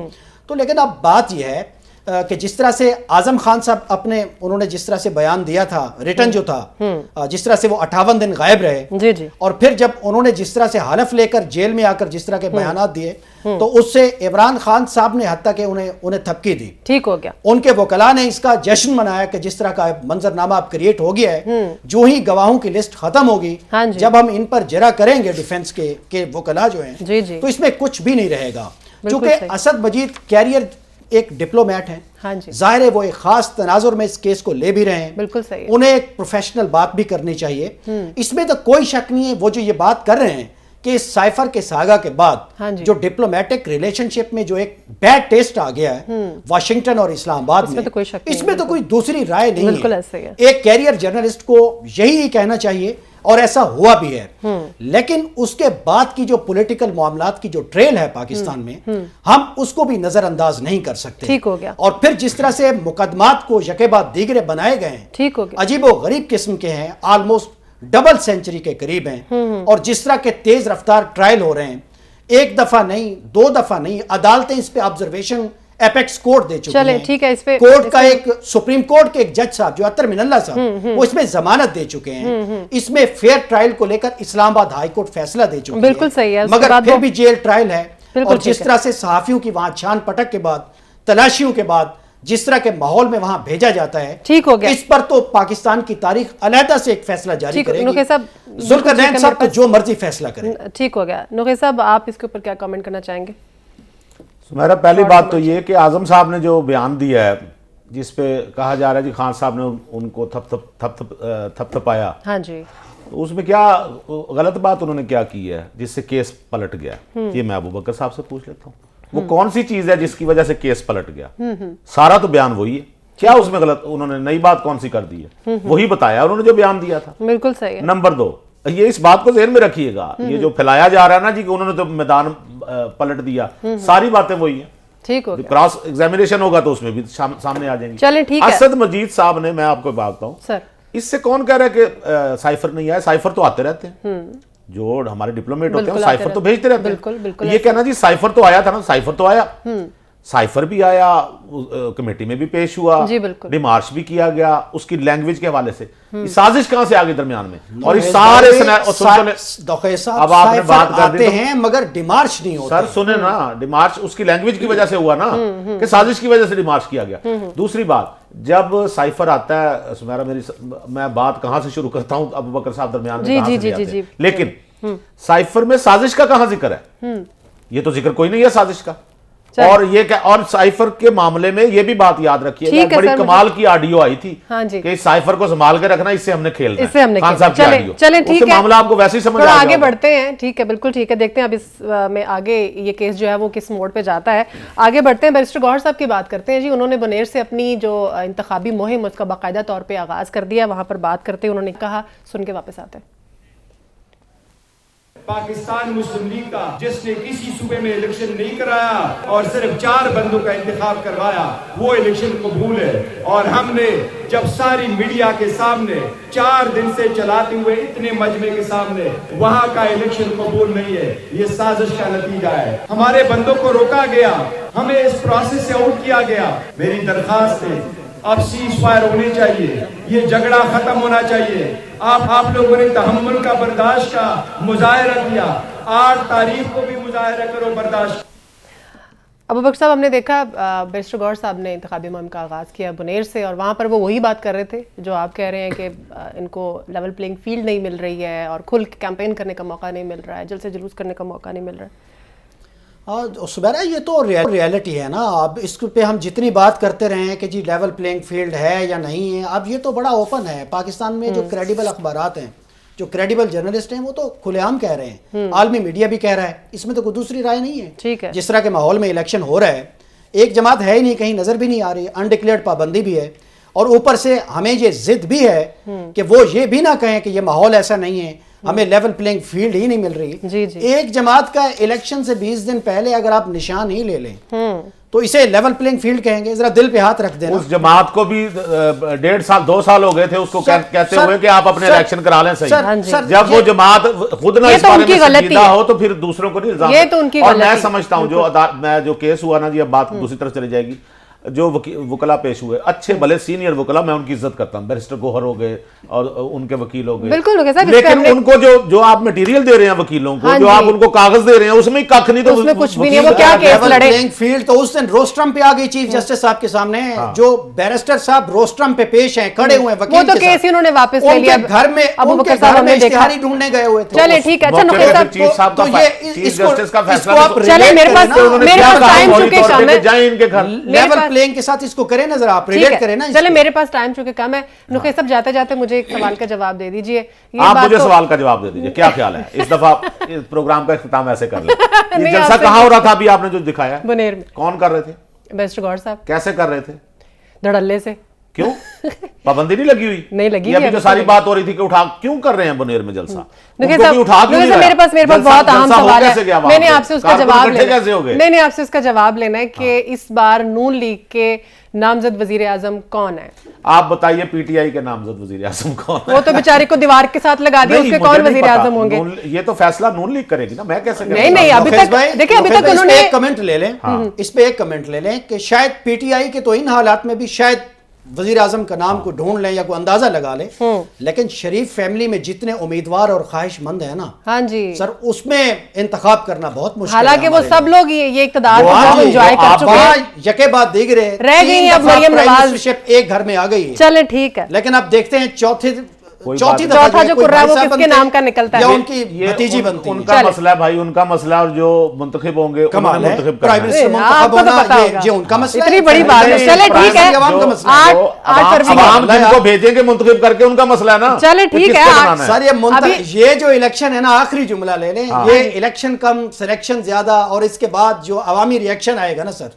تو لیکن اب بات یہ ہے کہ جس طرح سے اعظم خان صاحب انہوں نے جس طرح سے بیان دیا تھا، ریٹن جو تھا، جس طرح سے وہ 58 دن غائب رہے، جی جی، اور پھر جب انہوں نے جس طرح سے حلف لے کر جیل میں آ کر جس طرح کے بیانات دیے تو اس سے عمران خان صاحب نے حتیٰ کہ انہیں تھپکی دی. ٹھیک ہو گیا. ان کے وکلاء نے اس کا جشن منایا کہ جس طرح کا منظرنامہ اب کریٹ ہو گیا ہے. جو ہی گواہوں کی لسٹ ختم ہوگی، جب ہم ان پر جرا کریں گے ڈیفنس کے وکلاء جو ہیں، تو اس میں کچھ بھی نہیں رہے گا. چونکہ اسد مجید کیریئر ایک ڈپلومیٹ ہیں، ظاہر ہے وہ ایک خاص تناظر میں اس کیس کو لے بھی رہے ہیں. بالکل صحیح. انہیں ایک پروفیشنل بات بھی کرنی چاہیے. اس میں تو کوئی شک نہیں ہے. وہ جو یہ بات کر رہے ہیں کہ اس سائفر کے ساگا کے بعد جو ڈپلومیٹک ریلیشن شپ میں جو ایک بیڈ ٹیسٹ آ گیا ہے واشنگٹن اور اسلام آباد میں، اس میں تو کوئی دوسری رائے نہیں ہے. ایک کیریئر جرنلسٹ کو یہی کہنا چاہیے اور ایسا ہوا بھی ہے. لیکن اس کے بعد کی جو پولیٹیکل معاملات کی جو ٹریل ہے پاکستان میں، ہم اس کو بھی نظر انداز نہیں کر سکتے. ٹھیک ہو گیا. اور پھر جس طرح سے مقدمات کو یکے بعد دیگرے بنائے گئے ہیں، ٹھیک ہو گیا، عجیب و غریب قسم کے ہیں، آلموسٹ ڈبل سینچری کے قریب ہیں. اور جس طرح کے تیز رفتار ٹرائل ہو رہے ہیں، ایک دفعہ نہیں 2 دفعہ نہیں، عدالتیں اس پہ آبزرویشن एपेक्स कोर्ट दे चुकी चलें, हैं। ठीक है, इस पे कोर्ट का एक सुप्रीम कोर्ट के एक जज साहब जो अतर मिनल्ला साहब वो इसमें जमानत दे चुके हैं। इसमें फेयर ट्रायल को लेकर इस्लामाबाद हाई कोर्ट फैसला दे चुकी बिल्कुल सही है, उसके मगर बाद फिर वो- भी जेल ट्रायल है। बिल्कुल और जिस ठीक है। तरह से सहाफियों की वहां छान पटक के बाद, तलाशियों के बाद जिस तरह के माहौल में वहां भेजा जाता है, ठीक हो गया। इस पर तो पाकिस्तान की तारीख अलहदा से एक फैसला जारी ठीक, करेगी। नुके साहब, जुल्करनैन साहब तो जो मर्जी फैसला करें। ठीक हो गया। नुके साहब, आप इसके ऊपर क्या कमेंट करना चाहेंगे? मेरा पहली बात तो ये कि आजम साहब ने जो बयान दिया है जिस पे कहा जा रहा है जी खान साहब ने उनको थपथपाया, हाँ जी, तो उसमें क्या गलत बात उन्होंने क्या की है जिससे केस पलट गया? ये मैं अबू बकर साहब से पूछ लेता हूँ, वो कौन सी चीज है जिसकी वजह से केस पलट गया? सारा तो बयान वही है, क्या उसमें गलत उन्होंने नई बात कौन सी कर दी है? वही बताया उन्होंने जो बयान दिया था। बिल्कुल सही है। नंबर 2, ये इस बात को ज़हन में रखिएगा, ये जो फैलाया जा रहा है ना जी कि उन्होंने तो मैदान पलट दिया, सारी बातें वही हैं। ठीक हो गया। क्रॉस एग्जामिनेशन होगा तो उसमें भी सामने आ जाएंगे। चलें, ठीक है। असद मजीद साहब ने, मैं आपको बात बताऊं, सर, इससे कौन कह रहा है कि साइफर नहीं आया? साइफर तो आते रहते हैं, जो हमारे डिप्लोमेट होते हैं बिल्कुल साइफर आते तो भेजते रहते हैं। बिल्कुल, बिल्कुल ये कहना जी साइफर तो आया था ना, साइफर तो आया, साइफर भी आया, कमेटी में भी पेश हुआ, जी, बिल्कुल। डिमार्च भी किया गया उसकी लैंग्वेज के हवाले से। ये साजिश कहां से आ गई दरमियान में? और इस सारे अब आपने बात कर दी आते हैं मगर डिमार्च नहीं होता। सर सुने ना, डिमार्च उसकी लैंग्वेज की वजह से हुआ ना, कि साजिश की वजह से डिमार्च किया गया। दूसरी बात, जब साइफर आता है, सुमेरा मैं बात कहां से शुरू करता हूं, अबू बकर साहब दरमियान में कहां से ले आते हैं। लेकिन साइफर में साजिश का कहां जिक्र है? ये तो जिक्र कोई नहीं है साजिश का। और ये क्या, और साइफर के मामले में ये भी बात याद रखिए, बड़ी कमाल की ऑडियो आई थी, हाँ जी, कि साइफर को संभाल के रखना, इससे हमने खेलना, इससे हमने खान साहब की ऑडियो। चलें, ठीक है, मामला आपको वैसे ही समझ आ थोड़ा आगे जाएगा। बढ़ते हैं। ठीक है, बिल्कुल ठीक है, देखते हैं अब इस में आगे ये केस जो है वो किस मोड़ पे जाता है। आगे बढ़ते हैं, बैरिस्टर गौहर साहब की बात करते हैं जी। उन्होंने बनेर से अपनी जो इंतखाबी मुहिम उसका बाकायदा तौर पर आगाज कर दिया। वहां पर बात करते हैं उन्होंने कहा, सुन के वापस आते हैं। पाकिस्तान मुस्लिम लीग का जिसने किसी सूबे में इलेक्शन नहीं कराया और सिर्फ 4 बंदों का इंतखाब करवाया, वो इलेक्शन कबूल है। और हमने जब सारी मीडिया के सामने 4 दिन से चलाते हुए इतने मजमे के सामने वहां का इलेक्शन कबूल नहीं है, ये साजिश का नतीजा है। हमारे बंदों को रोका गया, हमें इस प्रोसेस से आउट किया गया। मेरी दरखास्त है, अब सीज फायर होनी चाहिए, ये झगड़ा खत्म होना चाहिए। आप लोगों ने तहम्मुल का, बर्दाश्त का मुजाहिरा किया, 8 तारीख को भी मुजाहिरा करो, बर्दाश्त। अबू बकर साहब, हमने देखा बैरिस्टर गौहर साहब ने इंतखाबी मुहिम का आगाज़ किया बुनेर से, और वहाँ पर वो वही बात कर रहे थे जो आप कह रहे हैं कि इनको लेवल प्लेइंग फील्ड नहीं मिल रही है और खुल के कैंपेन करने का मौका नहीं मिल रहा है, जल्द से जुलूस करने का मौका नहीं मिल रहा है। सुबेरा, ये तो रियलिटी है ना। अब इस पे हम जितनी बात करते रहे हैं कि जी लेवल प्लेइंग फील्ड है या नहीं है, अब ये तो बड़ा ओपन है। पाकिस्तान में जो क्रेडिबल अखबारात हैं, जो क्रेडिबल जर्नलिस्ट हैं, वो तो खुलेआम कह रहे हैं, आलमी मीडिया भी कह रहा है, इसमें तो कोई दूसरी राय नहीं है। ठीक है। जिस तरह के माहौल में इलेक्शन हो रहा है, एक जमात है ही नहीं, कहीं नजर भी नहीं आ रही, अनडिक्लेयर्ड पाबंदी भी है, और ऊपर से हमें ये जिद भी है कि वो ये भी ना कहें कि ये माहौल ऐसा नहीं है, हमें लेवल प्लेइंग फील्ड ही नहीं मिल रही। जी जी। एक जमात का इलेक्शन से 20 दिन पहले अगर आप निशान ही ले लें तो इसे लेवल प्लेइंग फील्ड कहेंगे। जरा दिल पे हाथ रख देना। उस जमात को भी 1.5 साल 2 साल हो गए थे उसको कहते हुए कि आप अपने इलेक्शन करा लें। सही, जब वो जमात खुद ना इस बारे में संजीदा हो तो फिर दूसरों को नहीं इल्जाम। ये तो उनकी और मैं समझता हूं जो केस हुआ ना जी, अब बात दूसरी तरफ चली जाएगी। जो वकला पेश हुए, अच्छे भले सीनियर वकला, मैं उनकी इज्जत करता हूं, बैरिस्टर गौहर हो गए और उनके वकील हो गए, बिल्कुल हो गए साहब। लेकिन उनको जो आप मटेरियल दे रहे हैं वकीलों को, जो आप उनको कागज दे रहे हैं, उसमें कख नहीं, तो उसमें कुछ भी नहीं। वो क्या केस लड़े? प्लेइंग फील्ड तो उस दिन रोस्ट्रम पे आ गई चीफ जस्टिस साहब के सामने, जो बैरिस्टर साहब रोस्ट्रम पे पेश हैं, खड़े हुए वकील, वो तो केस ही उन्होंने वापस ले लिया। घर में अबू बकर साहब हमने देखा, इश्तिहारी ढूंढने गए हुए थे। चले ठीक है। अच्छा नुकैर साहब, चीफ जस्टिस का फैसला, चले मेरे पास टाइम चुके कम है, जाए इनके घर, लेवल प्लेइंग के साथ इसको करें नजर, आप रिलेट करें ना। चले मेरे पास टाइम चुके कम है। नुकैर साहब, जाते जाते मुझे एक सवाल का जवाब दे दीजिए। आप मुझे सवाल का जवाब दे दीजिए, क्या ख्याल है इस दफा इस प्रोग्राम का इख्तिताम ऐसे कर ले? ये जलसा कहाँ हो रहा था अभी आपने जो दिखाया? बुनेर में। कौन कर रहे थे? बैरिस्टर गौहर साहब। कैसे कर रहे थे? धड़ल्ले से। क्यों पाबंदी नहीं लगी हुई? नहीं लगी ये अभी है, जो अभी सारी तो बात हो रही थी कि उठा क्यों कर रहे हैं बुनेर में जलसा? देखिए उनको साहब, भी उठा क्यों नहीं मेरे पास रहा? बहुत अहम जलसा हो सवाल कैसे गया है, वहाँ मैंने पे? आपसे उसका कारकुन जवाब इकट्ठे लेना कैसे हो गए? नहीं आपसे उसका जवाब लेना है कि इस बार नून लीग के नामजद वजीर आजम कौन है? आप बताइए पीटीआई के नामजद वजीर आजम कौन है? वो तो बेचारे को दीवार के साथ लगा दिया, नहीं, उसके मुझे कौन नहीं वजीर पता। आजम होंगे? ये तो फैसला नून लीग करेगी ना, मैं कैसे नहीं नहीं अभी नोखेज तक भाई, देखिए अभी नोखेज तक भाई, इस पे उन्होंने एक कमेंट ले लें, इस पे एक कमेंट ले लें कि शायद पीटीआई के तो इन हालात में भी शायद वजीर आजम का नाम को ढूंढ लें या कोई अंदाजा लगा लें, लेकिन शरीफ फैमिली में जितने उम्मीदवार और ख्वाहिशमंद है ना, हाँ जी सर उसमें इंतखाब करना बहुत मुश्किल है हालांकि वो हमारे सब लिए। लोग ये इकतदार को हाँ बहुत जी, एंजॉय कर आप चुके हैं। वहाँ यके बाद दिगरे रह गई हैं अब मरियम नवाज। एक घर में आ गई है, चले ठीक है, लेकिन अब देखते हैं चौथी कोई चौथी बात दफा चौथा जो कोई कुर्रा है वो भाई साहब किसके बनते नाम हैं का निकलता है? या उनकी भतीजी बनती है। उनका चले। मसला है भाई, उनका मसला, और जो मुंतखब होंगे कमाल उन्होंने है, मुंतखब प्राइम करना है। मिनिस्टर आपको मुंतखब तो होना पता ये होगा। ये उनका मसला इतनी है। बड़ी बात है। नहीं, चले प्राइम ठीक है, मिनिस्टर अवाम का मसला है। आठ फरवरी को। आवाम जिनको भेजेंगे मुंतखब करके उनका मसला है ना। चले कि ठीक है, किसको आठ- बनाना है। सर ये जो इलेक्शन है ना, आखिरी जुमला ले लें, हाँ। ये इलेक्शन कम सिलेक्शन ज्यादा और इसके बाद जो अवामी रिएक्शन आएगा ना सर,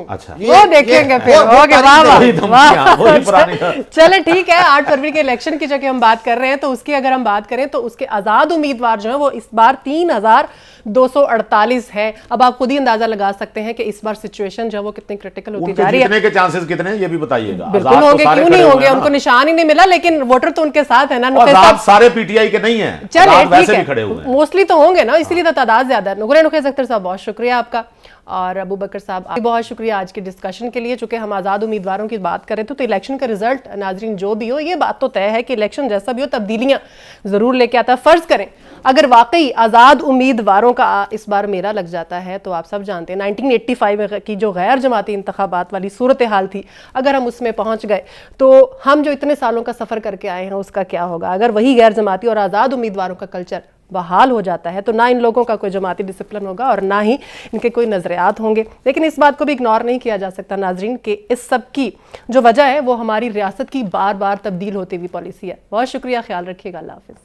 अच्छा वो देखेंगे फिर। वो ओके, वाह वही वाह धमकियां, वही पुरानी। वाह। चले ठीक है, 8 फरवरी के इलेक्शन की जगह हम बात कर रहे हैं तो उसकी अगर हम बात करें तो उसके आजाद उम्मीदवार जो है वो इस बार 3248 है। अब आप खुद ही अंदाजा लगा सकते हैं कि इस बार सिचुएशन जो है वो कितनी क्रिटिकल होती उनके जा रही है। जीतने के चांसेस कितने हैं ये भी बताइएगा। बिल्कुल आजाद तो होंगे, सारे क्यों खड़े नहीं हुए होंगे, हैं ना। उनको निशान ही नहीं मिला, लेकिन वोटर तो उनके साथ है ना। और नुकैस आजाद साहब सारे पीटीआई के नहीं है, चले आजाद ठीक वैसे भी खड़े हुए है, हैं। मोस्टली तो होंगे ना, इसीलिए तो तादाद ज्यादा है। नुकैस अख्तर साहब बहुत शुक्रिया आपका, और अबू बकर साहब आपका बहुत शुक्रिया आज के डिस्कशन के लिए। चूंकि हम आज़ाद उम्मीदवारों की बात करें तो इलेक्शन का रिजल्ट नाजरीन जो भी हो, ये बात तो तय है कि इलेक्शन जैसा भी हो तब्दीलियां ज़रूर लेके आता है। फ़र्ज़ करें अगर वाकई आज़ाद उम्मीदवारों का इस बार मेरा लग जाता है तो आप सब जानते हैं 1985 की जो गैर जमाती इंतखाबात वाली सूरत हाल थी, अगर हम उसमें पहुंच गए तो हम जो इतने सालों का सफ़र करके आए हैं उसका क्या होगा। अगर वही गैर जमाती और आज़ाद उम्मीदवारों का कल्चर बहाल हो जाता है तो ना इन लोगों का कोई जमाती डिसिप्लिन होगा और ना ही इनके कोई नजरियात होंगे। लेकिन इस बात को भी इग्नोर नहीं किया जा सकता नाजरीन कि इस सब की जो वजह है वो हमारी रियासत की बार बार तब्दील होती हुई पॉलिसी है। बहुत शुक्रिया, ख्याल रखिएगा, अल्लाह हाफिज़।